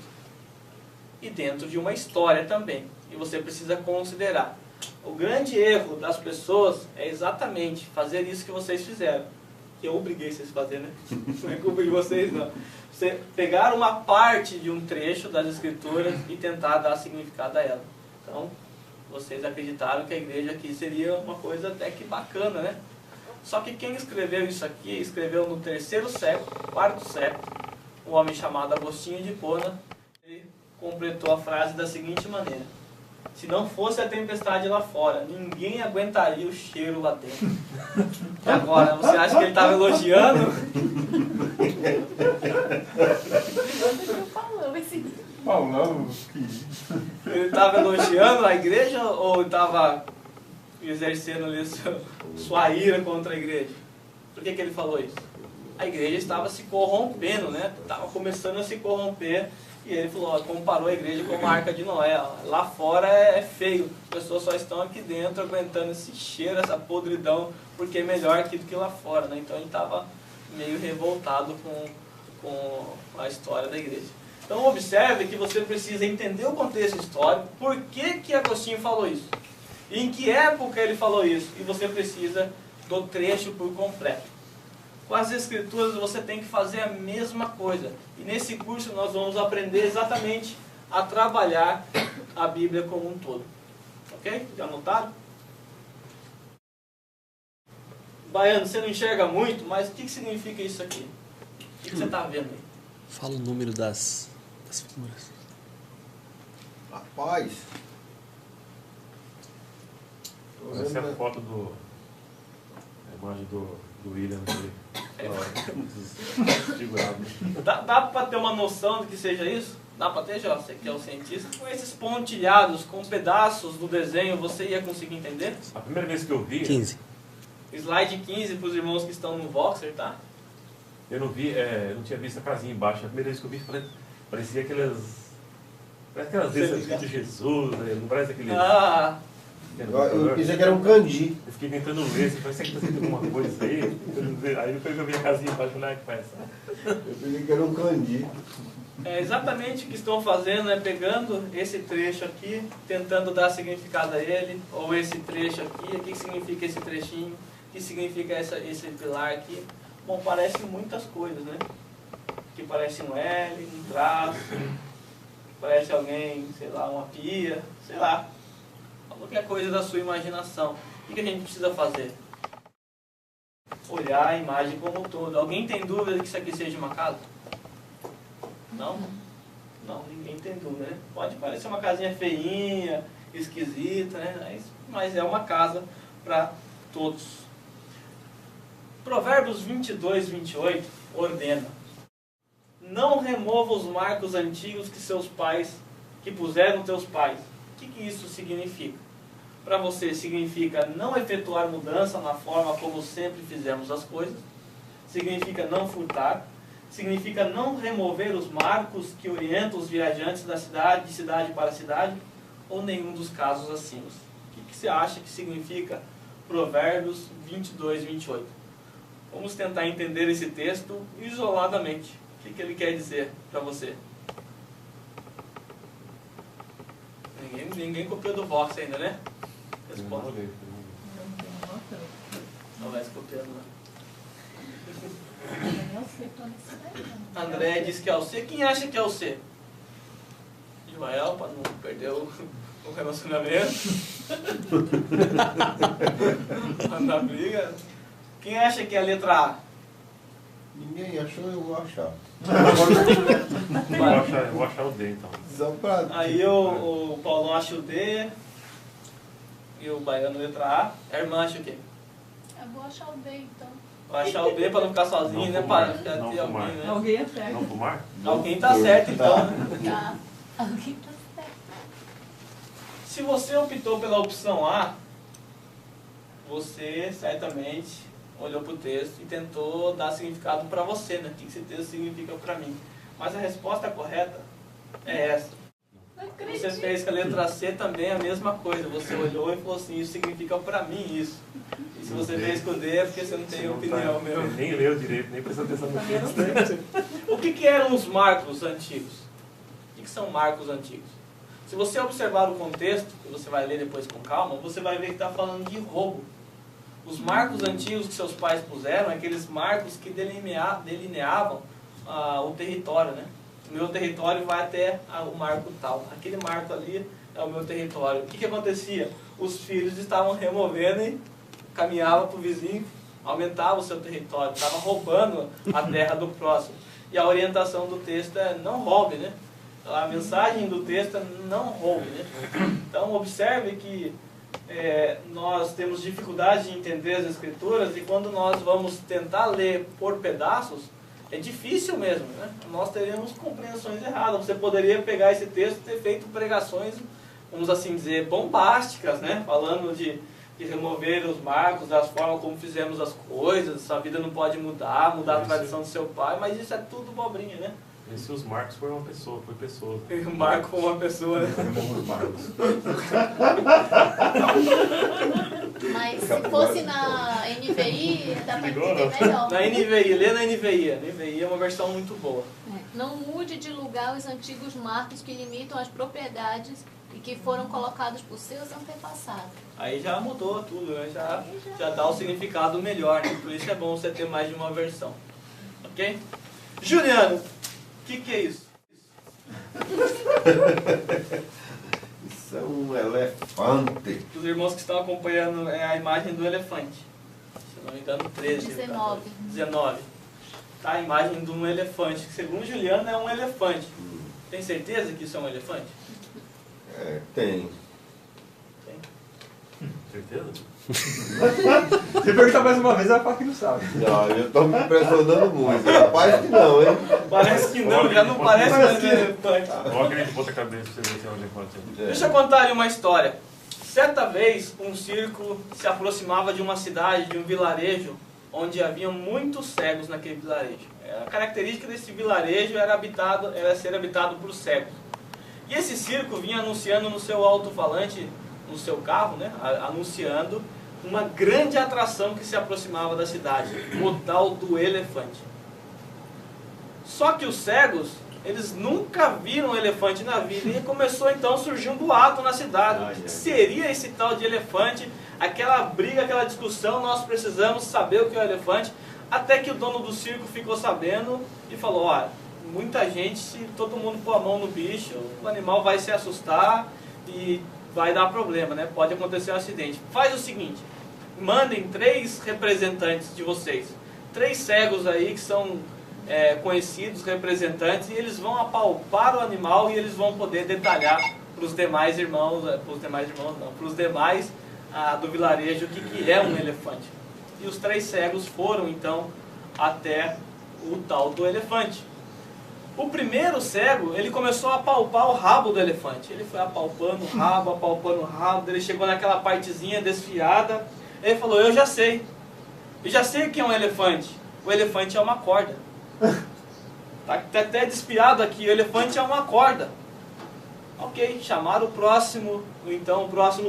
e dentro de uma história também. E você precisa considerar. O grande erro das pessoas é exatamente fazer isso que vocês fizeram. Que eu obriguei vocês a fazer, né? Não é culpa de vocês, não. Você pegar uma parte de um trecho das Escrituras e tentar dar significado a ela. Então, vocês acreditaram que a igreja aqui seria uma coisa até que bacana, né? Só que quem escreveu isso aqui, escreveu no 3º século, 4º século, um homem chamado Agostinho de Hipona. Ele completou a frase da seguinte maneira: se não fosse a tempestade lá fora, ninguém aguentaria o cheiro lá dentro. E agora, você acha que ele estava elogiando? Você não falou esse. Paulão, Ele estava elogiando a igreja ou ele estava exercendo ali sua ira contra a igreja? Por que ele falou isso? A igreja estava se corrompendo, né? Estava começando a se corromper. E ele falou, ó, comparou a igreja com a Arca de Noé. Ó. Lá fora é feio. As pessoas só estão aqui dentro aguentando esse cheiro, essa podridão, porque é melhor aqui do que lá fora. Né? Então ele estava meio revoltado com a história da igreja. Então observe que você precisa entender o contexto histórico, por que Agostinho falou isso, e em que época ele falou isso, e você precisa do trecho por completo. Com as Escrituras você tem que fazer a mesma coisa, e nesse curso nós vamos aprender exatamente a trabalhar a Bíblia como um todo. Ok? Já anotaram? Baiano, você não enxerga muito, mas o que significa isso aqui? O que você está vendo aí? Fala o número das figuras. rapaz. Tô Essa é a vendo- foto do... A imagem do William ali. Figurado. Dá para ter uma noção do que seja isso? Dá para ter, Jó? Você que é o cientista? Com esses pontilhados, com pedaços do desenho, você ia conseguir entender? A primeira vez que eu vi... 15. Slide 15 para os irmãos que estão no Voxer, tá? Eu não vi, eu não tinha visto a casinha embaixo. A primeira vez que eu vi, parecia aquelas... Parece aquelas vezes escrito Jesus, né? Não parece aqueles... Ah, Eu pensei que era um candy. Eu fiquei tentando ler, parece que tá escrito alguma coisa aí. Aí depois que eu vi a casinha embaixo, eu falei, que faz. Eu pensei que era um candy. é exatamente o que estão fazendo, é pegando esse trecho aqui, tentando dar significado a ele, ou esse trecho aqui, o que significa esse trechinho, o que significa esse pilar aqui. Bom, parece muitas coisas, né? Que parece um L, um traço, parece alguém, sei lá, uma pia, sei lá. Qualquer coisa da sua imaginação. O que a gente precisa fazer? Olhar a imagem como um todo. Alguém tem dúvida de que isso aqui seja uma casa? Não? Não, ninguém tem dúvida, né? Pode parecer uma casinha feinha, esquisita, né? Mas é uma casa para todos. Provérbios 22, 28 ordena: não remova os marcos antigos que puseram teus pais. O que isso significa? Para você significa não efetuar mudança na forma como sempre fizemos as coisas, significa não furtar, significa não remover os marcos que orientam os viajantes da cidade, de cidade para cidade, ou nenhum dos casos acima. O que você acha que significa Provérbios 22, 28? Vamos tentar entender esse texto isoladamente. O que ele quer dizer para você? Ninguém copiou do Vox ainda, né? Responda. Não vai se copiando, não. André disse que é o C. Quem acha que é o C? Ismael, para não perder o relacionamento. Na briga. Quem acha que é a letra A? Ninguém achou, eu vou achar. Eu vou achar o D, então. Só pra... Aí o Paulão acha o D. E o Baiano letra A. A irmã acha o quê? Eu vou achar o B, então. Vai achar o B para não ficar sozinho, Não né? fumar. Para ficar Não ter alguém, fumar. né? Alguém é certo. Não fumar? Alguém tá certo, então. Né? Tá. Alguém tá certo. Se você optou pela opção A, você certamente olhou para o texto e tentou dar significado para você, né? O que esse texto significa para mim. Mas a resposta correta é essa. Você fez com a letra C também a mesma coisa. Você olhou e falou assim, isso significa para mim isso. E se você fez com o D é porque você não tem opinião mesmo. Nem leu direito, nem prestou atenção no texto. O que eram os marcos antigos? O que são marcos antigos? Se você observar o contexto, que você vai ler depois com calma, você vai ver que está falando de roubo. Os marcos antigos que seus pais puseram, aqueles marcos que delineavam o território, né? O meu território vai até o marco tal. Aquele marco ali é o meu território. O que acontecia? Os filhos estavam removendo e caminhavam para o vizinho, aumentava o seu território, estava roubando a terra do próximo. E a orientação do texto é não roube, né? A mensagem do texto é não roube, né? Então observe que nós temos dificuldade de entender as Escrituras e quando nós vamos tentar ler por pedaços, é difícil mesmo, né? Nós teremos compreensões erradas. Você poderia pegar esse texto e ter feito pregações, vamos assim dizer, bombásticas, né? Falando de remover os marcos, das formas como fizemos as coisas, sua vida não pode mudar a tradição do seu pai, mas isso é tudo bobrinha, né? E se os marcos foram uma pessoa, foi pessoa. O marco foi uma pessoa, né? Os marcos. Mas se fosse na NVI, dá para entender melhor. Na NVI, lê na NVI. A NVI é uma versão muito boa. Não mude de lugar os antigos marcos que limitam as propriedades e que foram colocados por seus antepassados. Aí já mudou tudo, né? Já dá o significado melhor, né? Por isso é bom você ter mais de uma versão. Ok? Juliano, o que é isso? Isso é um elefante. Os irmãos que estão acompanhando é a imagem do elefante. Se não me engano, 13. 19. 19. Tá, a imagem de um elefante, que segundo Juliano é um elefante. Tem certeza que isso é um elefante? Tem. Certeza? Se perguntar mais uma vez, ela fala que não sabe. Não, eu estou me impressionando muito. Rapaz que não, hein? Parece que não, já não parece mais um elefante. Coloca ele de ponta cabeça pra você ver se é um elefante. Deixa eu contar ali uma história. Certa vez, um círculo se aproximava de uma cidade, de um vilarejo, onde havia muitos cegos naquele vilarejo. A característica desse vilarejo era ser habitado por cegos. E esse círculo vinha anunciando no seu alto-falante, no seu carro, né, anunciando uma grande atração que se aproximava da cidade, o tal do elefante. Só que os cegos, eles nunca viram um elefante na vida e começou então a surgir um boato na cidade. O que seria esse tal de elefante? Aquela briga, aquela discussão, nós precisamos saber o que é o elefante, até que o dono do circo ficou sabendo e falou, olha, muita gente, se todo mundo pôr a mão no bicho, o animal vai se assustar e vai dar problema, né? Pode acontecer um acidente. Faz o seguinte, mandem 3 representantes de vocês, 3 cegos aí que são conhecidos, representantes, e eles vão apalpar o animal e eles vão poder detalhar para os demais irmãos, para os demais do vilarejo o que é um elefante. E os 3 cegos foram então até o tal do elefante. O primeiro cego, ele começou a apalpar o rabo do elefante. Ele foi apalpando o rabo, ele chegou naquela partezinha desfiada. Ele falou, eu já sei o que é um elefante. O elefante é uma corda. Tá até despiado aqui, o elefante é uma corda. Ok, chamaram o próximo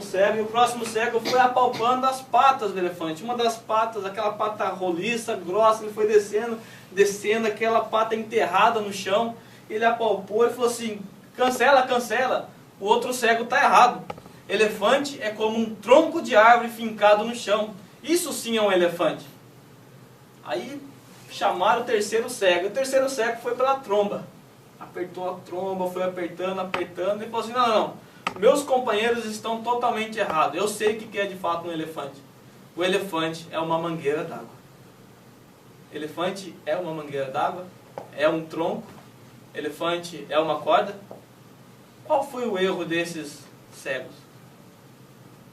cego, e o próximo cego foi apalpando as patas do elefante. Uma das patas, aquela pata roliça, grossa, ele foi descendo, aquela pata enterrada no chão. Ele apalpou e falou assim, cancela. O outro cego está errado. Elefante é como um tronco de árvore fincado no chão. Isso sim é um elefante. Aí chamaram o terceiro cego. O terceiro cego foi pela tromba. Apertou a tromba, foi apertando, e falou assim, não, meus companheiros estão totalmente errados. Eu sei o que é de fato um elefante. O elefante é uma mangueira d'água. Elefante é uma mangueira d'água? É um tronco? Elefante é uma corda? Qual foi o erro desses cegos?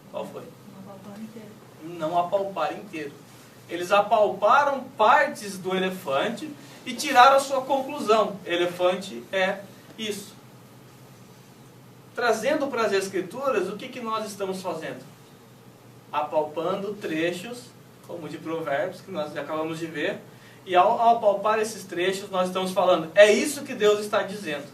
Qual foi? Não apalpar inteiro. Eles apalparam partes do elefante e tiraram a sua conclusão. Elefante é isso. Trazendo para as Escrituras, o que nós estamos fazendo? apalpando trechos, como de Provérbios, que nós acabamos de ver, e ao apalpar esses trechos, nós estamos falando, é isso que Deus está dizendo.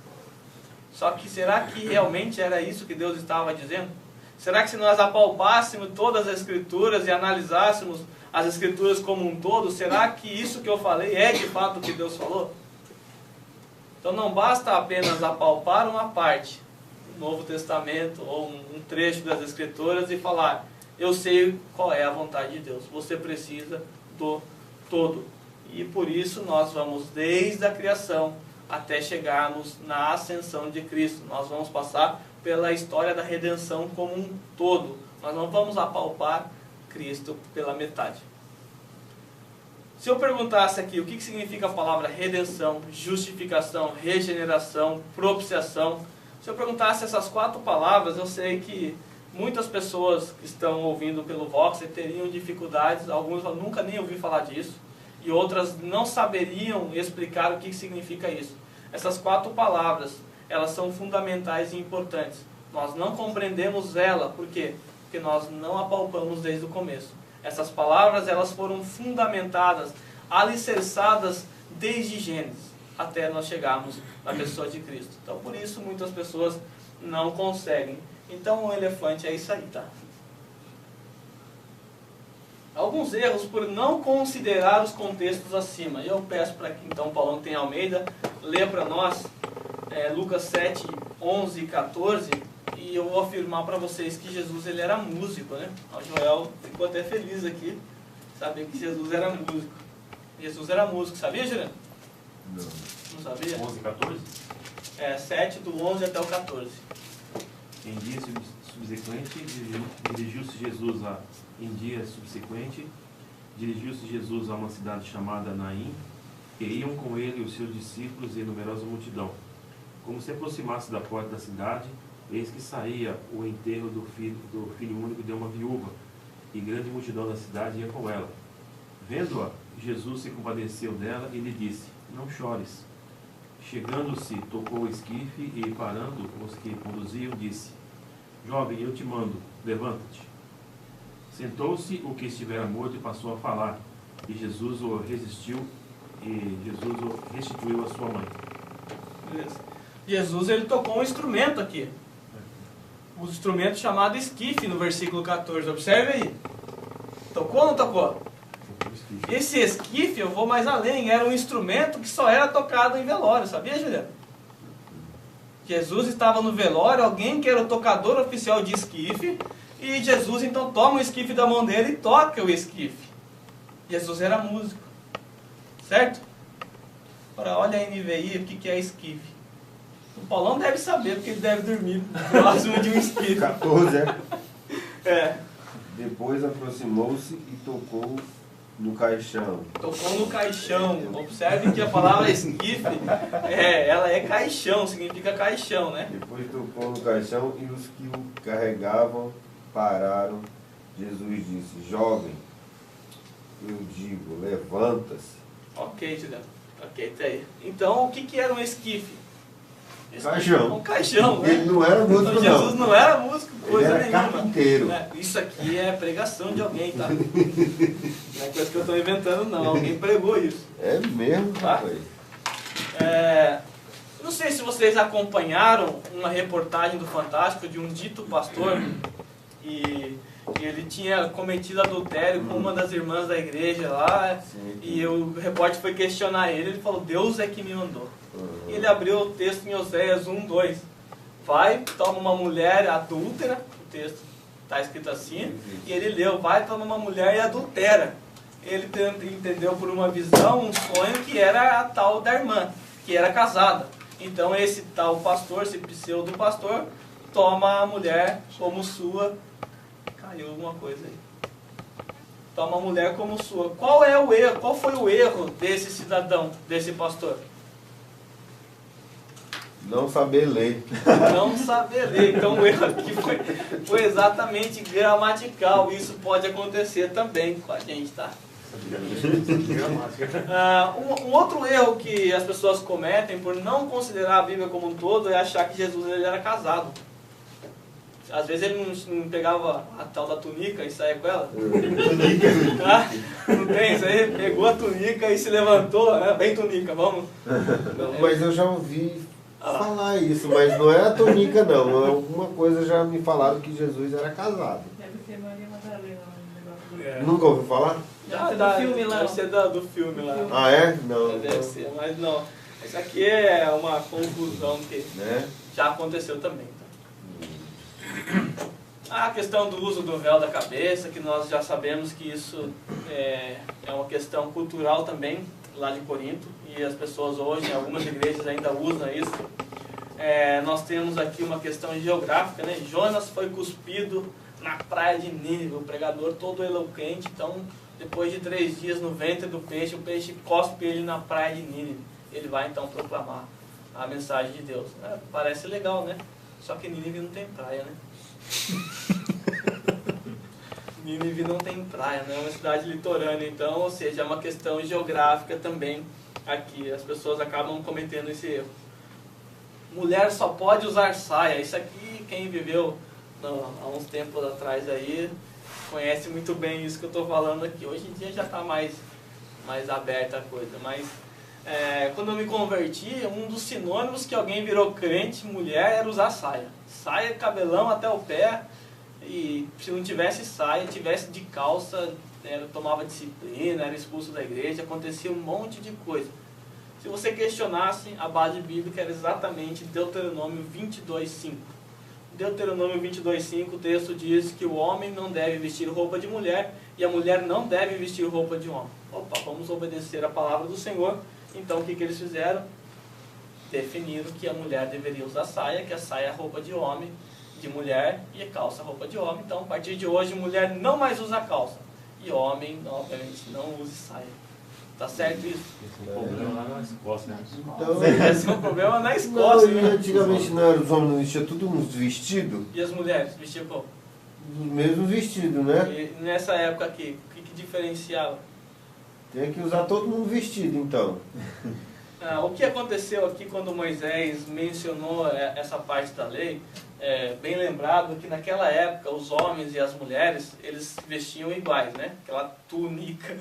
Só que será que realmente era isso que Deus estava dizendo? Será que se nós apalpássemos todas as Escrituras e analisássemos as Escrituras como um todo, será que isso que eu falei é de fato o que Deus falou? Então não basta apenas apalpar uma parte do Novo Testamento ou um trecho das Escrituras e falar, eu sei qual é a vontade de Deus. Você precisa do todo. E por isso nós vamos desde a criação até chegarmos na ascensão de Cristo. Nós vamos passar pela história da redenção como um todo. Nós não vamos apalpar Cristo pela metade. Se eu perguntasse aqui o que significa a palavra redenção, justificação, regeneração, propiciação, se eu perguntasse essas 4 palavras, eu sei que muitas pessoas que estão ouvindo pelo Voxer teriam dificuldades, alguns nunca nem ouviram falar disso, e outras não saberiam explicar o que significa isso. Essas 4 palavras, elas são fundamentais e importantes. Nós não compreendemos ela, por quê? Porque nós não apalpamos desde o começo. Essas palavras, elas foram fundamentadas, alicerçadas desde Gênesis, até nós chegarmos na pessoa de Cristo. Então, por isso, muitas pessoas não conseguem. Então, o elefante é isso aí, tá? Alguns erros por não considerar os contextos acima. Eu peço para que, então, Paulão tem Almeida, lê para nós Lucas 7, 11 e 14, e eu vou afirmar para vocês que Jesus ele era músico, né? O Joel ficou até feliz aqui, saber que Jesus era músico. Jesus era músico, sabia, Juliano? Não. Não sabia? 11 e 14? 7 do 11 até o 14. Em dia subsequente, dirigiu-se Jesus a uma cidade chamada Naim, e iam com ele os seus discípulos e numerosa multidão. Como se aproximasse da porta da cidade, eis que saía o enterro do filho único de uma viúva, e grande multidão da cidade ia com ela. Vendo-a, Jesus se compadeceu dela e lhe disse, não chores. Chegando-se, tocou o esquife e, parando os que conduziam, disse, jovem, eu te mando, levanta-te. Sentou-se o que estivera morto e passou a falar, e Jesus o restituiu a sua mãe. Beleza. Jesus ele tocou um instrumento aqui. Um instrumento chamado esquife no versículo 14. Observe aí. Tocou ou não tocou? Esse esquife, eu vou mais além, era um instrumento que só era tocado em velório, sabia, Juliano? Jesus estava no velório, alguém que era o tocador oficial de esquife, e Jesus então toma o esquife da mão dele e toca o esquife. Jesus era músico, certo? Agora olha a NVI, o que é esquife. O Paulão deve saber, porque ele deve dormir próximo de um esquife. 14, É. Depois aproximou-se e tocou no caixão. Tocou no caixão. Observe que a palavra esquife, ela é caixão, significa caixão, né? Depois tocou no caixão e os que o carregavam pararam. Jesus disse, jovem, eu digo, levanta-se. Ok, Juliano. Ok, tá aí. Então, o que era um esquife? Caixão. Um caixão, né? Ele não era músico, Então, Jesus não era músico, coisa Ele era nenhuma. carpinteiro. Isso aqui é pregação de alguém, tá? Não é coisa que eu estou inventando, não. Alguém pregou isso. É mesmo, Tá? rapaz. Não sei se vocês acompanharam uma reportagem do Fantástico de um dito pastor e ele tinha cometido adultério com uma das irmãs da igreja lá. Sim. E o repórter foi questionar ele falou, Deus é que me mandou. E ele abriu o texto em Oséias 1:2. Vai, toma uma mulher adúltera, o texto está escrito assim, e ele leu, vai, toma uma mulher e adultera. Ele entendeu por uma visão, um sonho que era a tal da irmã, que era casada. Então esse tal pastor, esse pseudo pastor, toma a mulher como sua. Caiu alguma coisa aí. Toma a mulher como sua. Qual é o erro? Qual foi o erro desse cidadão, desse pastor? Não saber ler. Não saber ler. Então o erro aqui foi exatamente gramatical. Isso pode acontecer também com a gente, tá? Um outro erro que as pessoas cometem por não considerar a Bíblia como um todo é achar que Jesus ele era casado. Às vezes ele não pegava a tal da túnica e saía com ela. Ah, não tem isso aí? Pegou a túnica e se levantou, bem túnica, vamos. Mas eu já ouvi falar isso, mas não é a túnica não. Alguma coisa já me falaram que Jesus era casado. Deve ser Maria Madalena, um negócio do... Nunca ouviu falar? Do filme lá. Deve ser do filme lá. Ah, é? Não. Deve ser, mas não. Isso aqui é uma confusão que Né? já aconteceu também. A questão do uso do véu da cabeça, que nós já sabemos que isso é uma questão cultural também, lá de Corinto, e as pessoas hoje, em algumas igrejas ainda usam isso. Nós temos aqui uma questão geográfica, né? Jonas foi cuspido na praia de Nínive, o pregador todo eloquente, então depois de 3 dias no ventre do peixe, o peixe cospe ele na praia de Nínive. Ele vai então proclamar a mensagem de Deus. Parece legal, né? Só que Nínive não tem praia, né? Nínive não tem praia, né? É uma cidade litorânea, então, ou seja, é uma questão geográfica também aqui. As pessoas acabam cometendo esse erro. Mulher só pode usar saia. Isso aqui, quem viveu há uns tempos atrás aí, conhece muito bem isso que eu estou falando aqui. Hoje em dia já está mais aberta a coisa, mas quando eu me converti, um dos sinônimos que alguém virou crente, mulher, era usar saia. Saia, cabelão até o pé, e se não tivesse saia, tivesse de calça, tomava disciplina, era expulso da igreja, acontecia um monte de coisa. Se você questionasse, a base bíblica era exatamente Deuteronômio 22:5. Deuteronômio 22:5, o texto diz que o homem não deve vestir roupa de mulher e a mulher não deve vestir roupa de homem. Opa, vamos obedecer a palavra do Senhor. Então o que eles fizeram? Definiram que a mulher deveria usar saia, que a saia é roupa de homem, de mulher, e a calça é roupa de homem. Então a partir de hoje, mulher não mais usa calça. E homem, obviamente, não use saia. Tá certo isso? Esse é um problema lá na Escócia, né? Então, Esse é um problema na Escócia, não, e né? antigamente não era, os homens não vestiam tudo uns vestidos? E as mulheres vestiam como? Os mesmos vestidos, né? E nessa época aqui, o que diferenciava? Tem que usar todo mundo vestido, então. O que aconteceu aqui quando Moisés mencionou essa parte da lei, bem lembrado que naquela época os homens e as mulheres, eles vestiam iguais, né? Aquela túnica,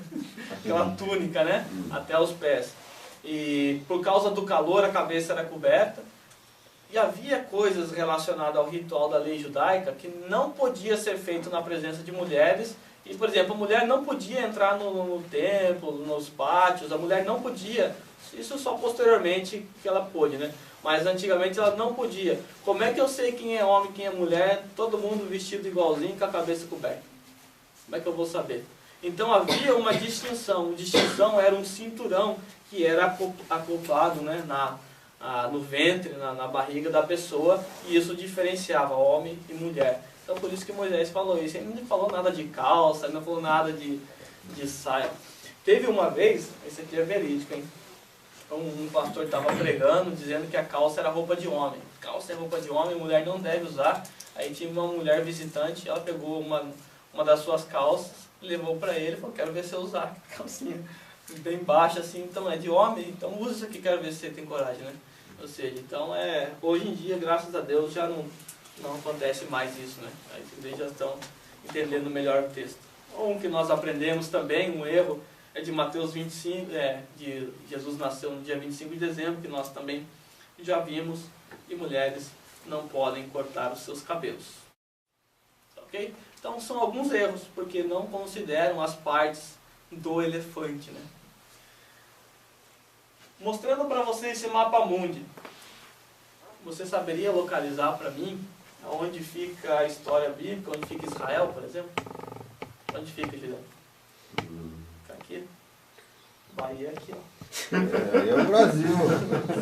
né? Até os pés. E por causa do calor a cabeça era coberta. E havia coisas relacionadas ao ritual da lei judaica que não podia ser feito na presença de mulheres. E, por exemplo, a mulher não podia entrar no templo, nos pátios, a mulher não podia. Isso só posteriormente que ela pôde, né? Mas antigamente ela não podia. Como é que eu sei quem é homem, quem é mulher, todo mundo vestido igualzinho, com a cabeça coberta? Como é que eu vou saber? Então havia uma distinção. A distinção era um cinturão que era acoplado, né, no ventre, na barriga da pessoa, e isso diferenciava homem e mulher. Então por isso que Moisés falou isso. Ele não falou nada de calça, ele não falou nada de saia. Teve uma vez, esse aqui é verídico, hein? Um pastor estava pregando, dizendo que a calça era roupa de homem. Calça é roupa de homem, mulher não deve usar. Aí tinha uma mulher visitante, ela pegou uma das suas calças, levou para ele e falou, quero ver você usar calcinha bem baixa assim, então é de homem, então usa isso aqui, quero ver se você tem coragem, né? Ou seja, então hoje em dia, graças a Deus, já não acontece mais isso, né? As igrejas estão entendendo melhor o texto. Um que nós aprendemos também, um erro, é de Mateus 25, de Jesus nasceu no dia 25 de dezembro, que nós também já vimos, e mulheres não podem cortar os seus cabelos. Ok? Então são alguns erros, porque não consideram as partes do elefante, né? Mostrando para você esse mapa mundi, você saberia localizar para mim onde fica a história bíblica, onde fica Israel, por exemplo? Onde fica, Juliano? Fica aqui. Bahia é aqui, ó. Aí é o Brasil.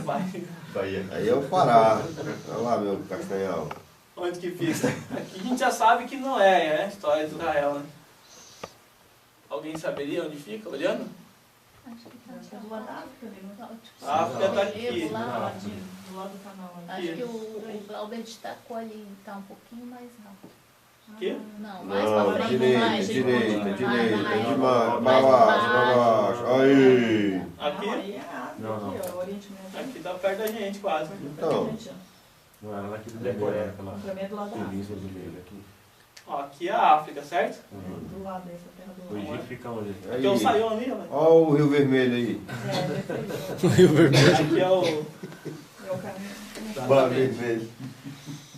Bahia. Aí é o Pará. Olha lá, meu Castanhal. Onde que fica? Aqui a gente já sabe que não é a história de Israel, né? Alguém saberia onde fica, olhando? Acho que tá Acho que é do lado da África ali, não tá? A África está aqui. Lá, Do lado do canal ali. acho que o Glauber destacou ali, tá um pouquinho mais alto. Aqui? Não, mais pra Não, frente, direita, mais. direita, mais, direita. mais, De mais baixo, pra baixo. Aí. Não, Aqui? aí é a África, Não, não. aqui, ó, o Oriente Médio. Aqui tá perto da gente, quase. Então. Não era naquele decoré, aquela Pra mim é do lado da África. província do meio aqui. Ó, aqui é a África, certo? Do lado dessa terra do O lado. Egito fica onde? Aqui é o Saião ali, ó. Olha o Rio Vermelho aí. É, desse aí. Rio Vermelho. Aqui é o... É o caminho. Bar Vermelho.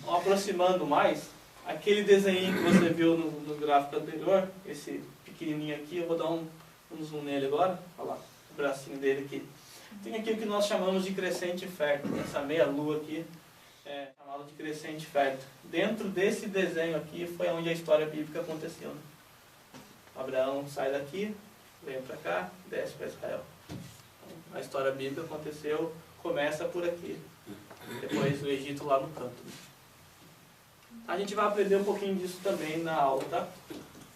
Ó, aproximando mais, aquele desenho que você viu no gráfico anterior, esse pequenininho aqui, eu vou dar um zoom nele agora. Olha lá, o bracinho dele aqui. Tem aqui o que nós chamamos de crescente fértil. Essa meia lua aqui é chamada de crescente fértil. Dentro desse desenho aqui foi onde a história bíblica aconteceu. Né? Abraão sai daqui, vem para cá, desce para Israel. Então, a história bíblica aconteceu, começa por aqui. Depois o Egito lá no canto. A gente vai aprender um pouquinho disso também na aula, tá?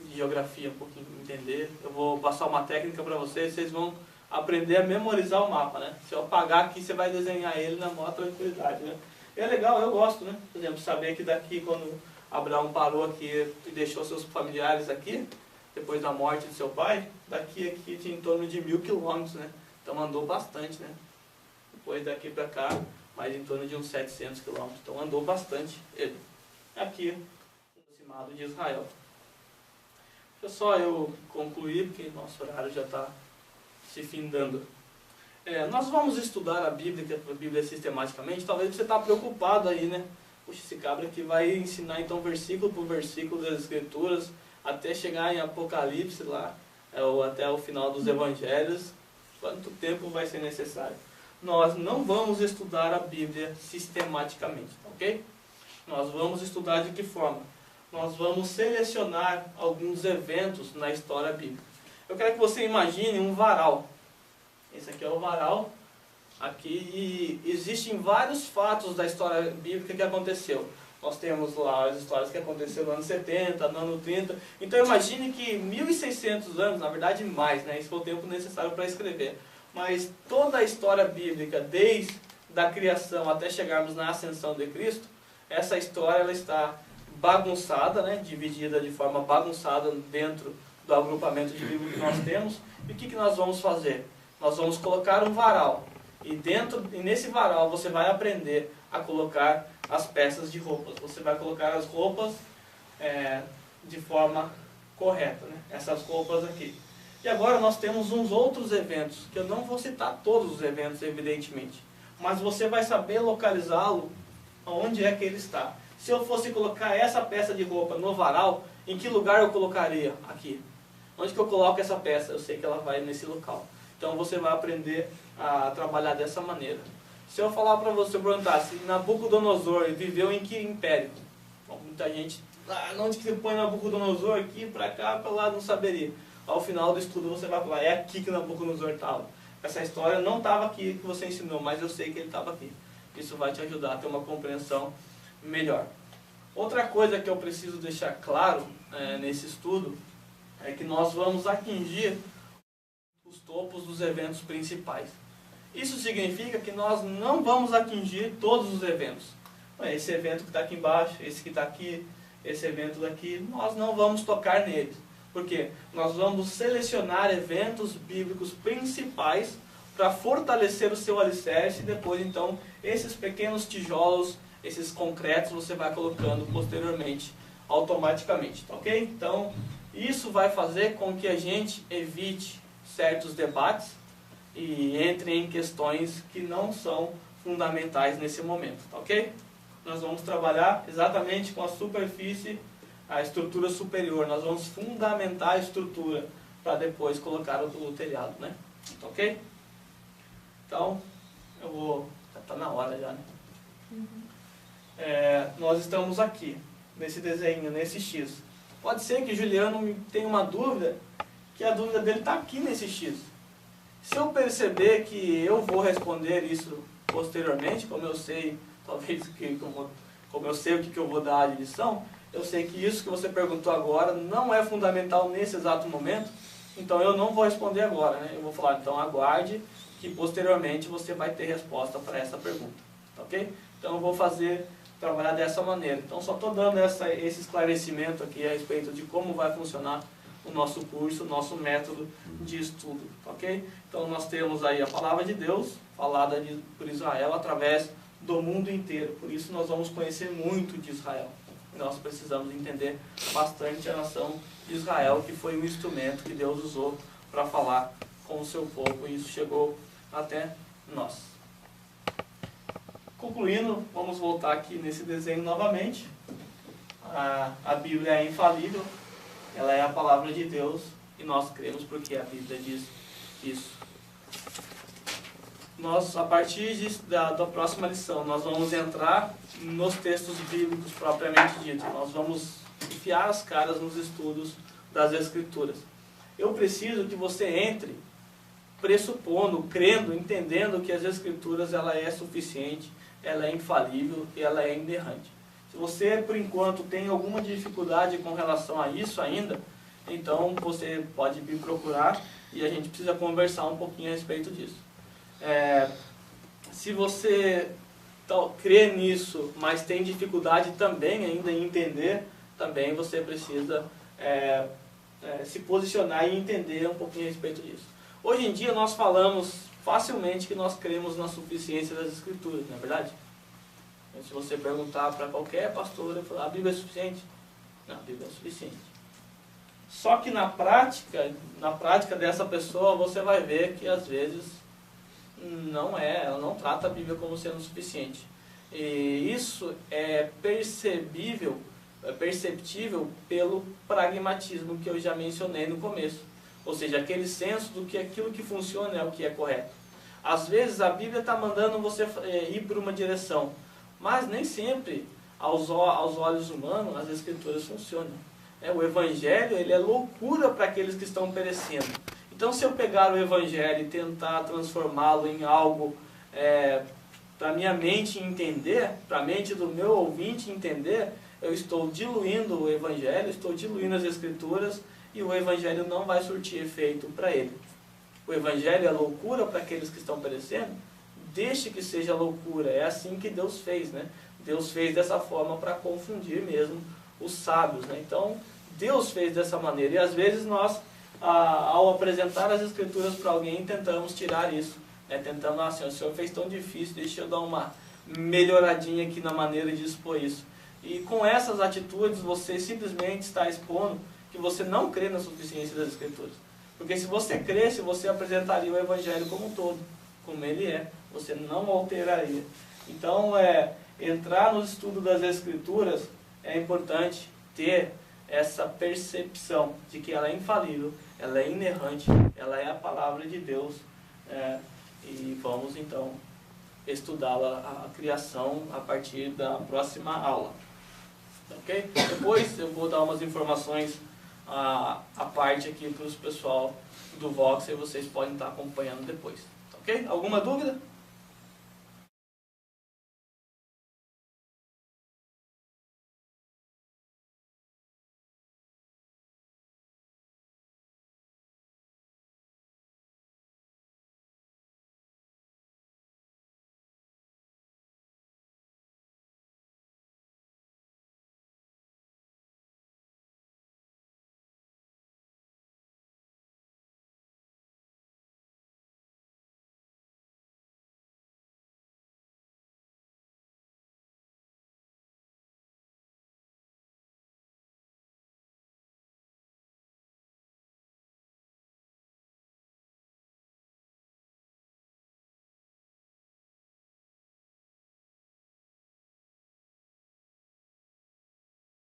De geografia, um pouquinho, entender. Eu vou passar uma técnica para vocês, vocês vão aprender a memorizar o mapa, né? Se eu apagar aqui, você vai desenhar ele na maior tranquilidade, né? E é legal, eu gosto, né? Por exemplo, saber que daqui, quando Abraão parou aqui e deixou seus familiares aqui, depois da morte de seu pai, daqui aqui tinha em torno de 1000 quilômetros, né? Então andou bastante, né? Depois daqui para cá, mais em torno de uns 700 quilômetros. Então andou bastante ele. Aqui, aproximado de Israel. Deixa só eu concluir, porque nosso horário já está se findando. Nós vamos estudar a Bíblia sistematicamente. Talvez você está preocupado aí, né? Puxa, esse cabra que vai ensinar então versículo por versículo das Escrituras, até chegar em Apocalipse lá, ou até o final dos Evangelhos. Quanto tempo vai ser necessário? Nós não vamos estudar a Bíblia sistematicamente, ok? Nós vamos estudar de que forma? Nós vamos selecionar alguns eventos na história bíblica. Eu quero que você imagine um varal. Esse aqui é o varal. Aqui, e existem vários fatos da história bíblica que aconteceu. Nós temos lá as histórias que aconteceram no ano 70, no ano 30. Então imagine que 1600 anos, na verdade mais, né? Esse foi o tempo necessário para escrever. Mas toda a história bíblica, desde a criação até chegarmos na ascensão de Cristo, essa história ela está bagunçada, né? Dividida de forma bagunçada dentro do agrupamento de livros que nós temos. E o que nós vamos fazer? Nós vamos colocar um varal. E nesse varal você vai aprender a colocar as peças de roupas. Você vai colocar as roupas de forma correta, né? Essas roupas aqui. E agora nós temos uns outros eventos, que eu não vou citar todos os eventos, evidentemente. Mas você vai saber localizá-lo onde é que ele está. Se eu fosse colocar essa peça de roupa no varal, em que lugar eu colocaria? Aqui. Onde que eu coloco essa peça? Eu sei que ela vai nesse local. Então você vai aprender a trabalhar dessa maneira. Se eu falar para você, perguntar se Nabucodonosor viveu em que império? Bom, muita gente, onde que você põe Nabucodonosor? Aqui, para cá, para lá, não saberia. Ao final do estudo você vai falar, é aqui que Nabucodonosor estava. Essa história não estava aqui que você ensinou, mas eu sei que ele estava aqui. Isso vai te ajudar a ter uma compreensão melhor. Outra coisa que eu preciso deixar claro nesse estudo é que nós vamos atingir os topos dos eventos principais. Isso significa que nós não vamos atingir todos os eventos. Esse evento que está aqui embaixo, esse que está aqui, esse evento daqui, nós não vamos tocar neles. Por quê? Nós vamos selecionar eventos bíblicos principais para fortalecer o seu alicerce e depois, então, esses pequenos tijolos, esses concretos, você vai colocando posteriormente, automaticamente, tá ok? Então, isso vai fazer com que a gente evite certos debates e entre em questões que não são fundamentais nesse momento, tá ok? Nós vamos trabalhar exatamente com a superfície, a estrutura superior. Nós vamos fundamentar a estrutura para depois colocar o telhado, né? Tá ok? Então, eu vou... Já está na hora já, né? Nós estamos aqui, nesse desenho, nesse X. Pode ser que o Juliano tenha uma dúvida, que a dúvida dele está aqui nesse X. Se eu perceber que eu vou responder isso posteriormente, como eu sei, talvez, como eu sei o que eu vou dar de lição, eu sei que isso que você perguntou agora não é fundamental nesse exato momento, então eu não vou responder agora, né? Eu vou falar, então aguarde, que posteriormente você vai ter resposta para essa pergunta, tá ok? Então eu vou trabalhar dessa maneira. Então só estou dando esse esclarecimento aqui a respeito de como vai funcionar o nosso curso, o nosso método de estudo, tá ok? Então nós temos aí a palavra de Deus, falada por Israel através do mundo inteiro. Por isso nós vamos conhecer muito de Israel. Nós precisamos entender bastante a nação de Israel, que foi um instrumento que Deus usou para falar com o seu povo, e isso chegou até nós. Concluindo, vamos voltar aqui nesse desenho novamente. A Bíblia é infalível, ela é a palavra de Deus, e nós cremos porque a Bíblia diz isso. Nós, a partir da próxima lição, nós vamos entrar nos textos bíblicos propriamente dito. Nós vamos enfiar as caras nos estudos das Escrituras. Eu preciso que você entre pressupondo, crendo, entendendo que as Escrituras ela é suficiente, ela é infalível e ela é inerrante. Se você, por enquanto, tem alguma dificuldade com relação a isso ainda, então você pode me procurar e a gente precisa conversar um pouquinho a respeito disso. Se você crê nisso, mas tem dificuldade também ainda em entender, também você precisa se posicionar e entender um pouquinho a respeito disso. Hoje em dia nós falamos facilmente que nós cremos na suficiência das Escrituras, não é verdade? Se você perguntar para qualquer pastor, ele falar, a Bíblia é suficiente? Não, a Bíblia é suficiente. Só que na prática dessa pessoa, você vai ver que às vezes ela não trata a Bíblia como sendo suficiente. E isso é perceptível pelo pragmatismo que eu já mencionei no começo. Ou seja, aquele senso do que aquilo que funciona é o que é correto. Às vezes a Bíblia está mandando você ir por uma direção, mas nem sempre, aos olhos humanos, as Escrituras funcionam. O Evangelho ele é loucura para aqueles que estão perecendo. Então, se eu pegar o Evangelho e tentar transformá-lo em algo para a minha mente entender, para a mente do meu ouvinte entender, eu estou diluindo o Evangelho, estou diluindo as Escrituras, e o Evangelho não vai surtir efeito para ele. O Evangelho é loucura para aqueles que estão perecendo? Deixe que seja loucura. É assim que Deus fez, né? Deus fez dessa forma para confundir mesmo os sábios, né? Então, Deus fez dessa maneira. E às vezes nós, ao apresentar as Escrituras para alguém, tentamos tirar isso. Tentando, assim, o Senhor fez tão difícil, deixa eu dar uma melhoradinha aqui na maneira de expor isso. E com essas atitudes, você simplesmente está expondo que você não crê na suficiência das Escrituras. Porque se você cresce, você apresentaria o Evangelho como um todo, como ele é. Você não alteraria. Então, entrar no estudo das Escrituras é importante ter essa percepção de que ela é infalível, ela é inerrante, ela é a palavra de Deus. E vamos, então, estudá-la, a criação, a partir da próxima aula. Ok? Depois eu vou dar umas informações à parte aqui para o pessoal do Vox, e vocês podem estar acompanhando depois. Ok? Alguma dúvida?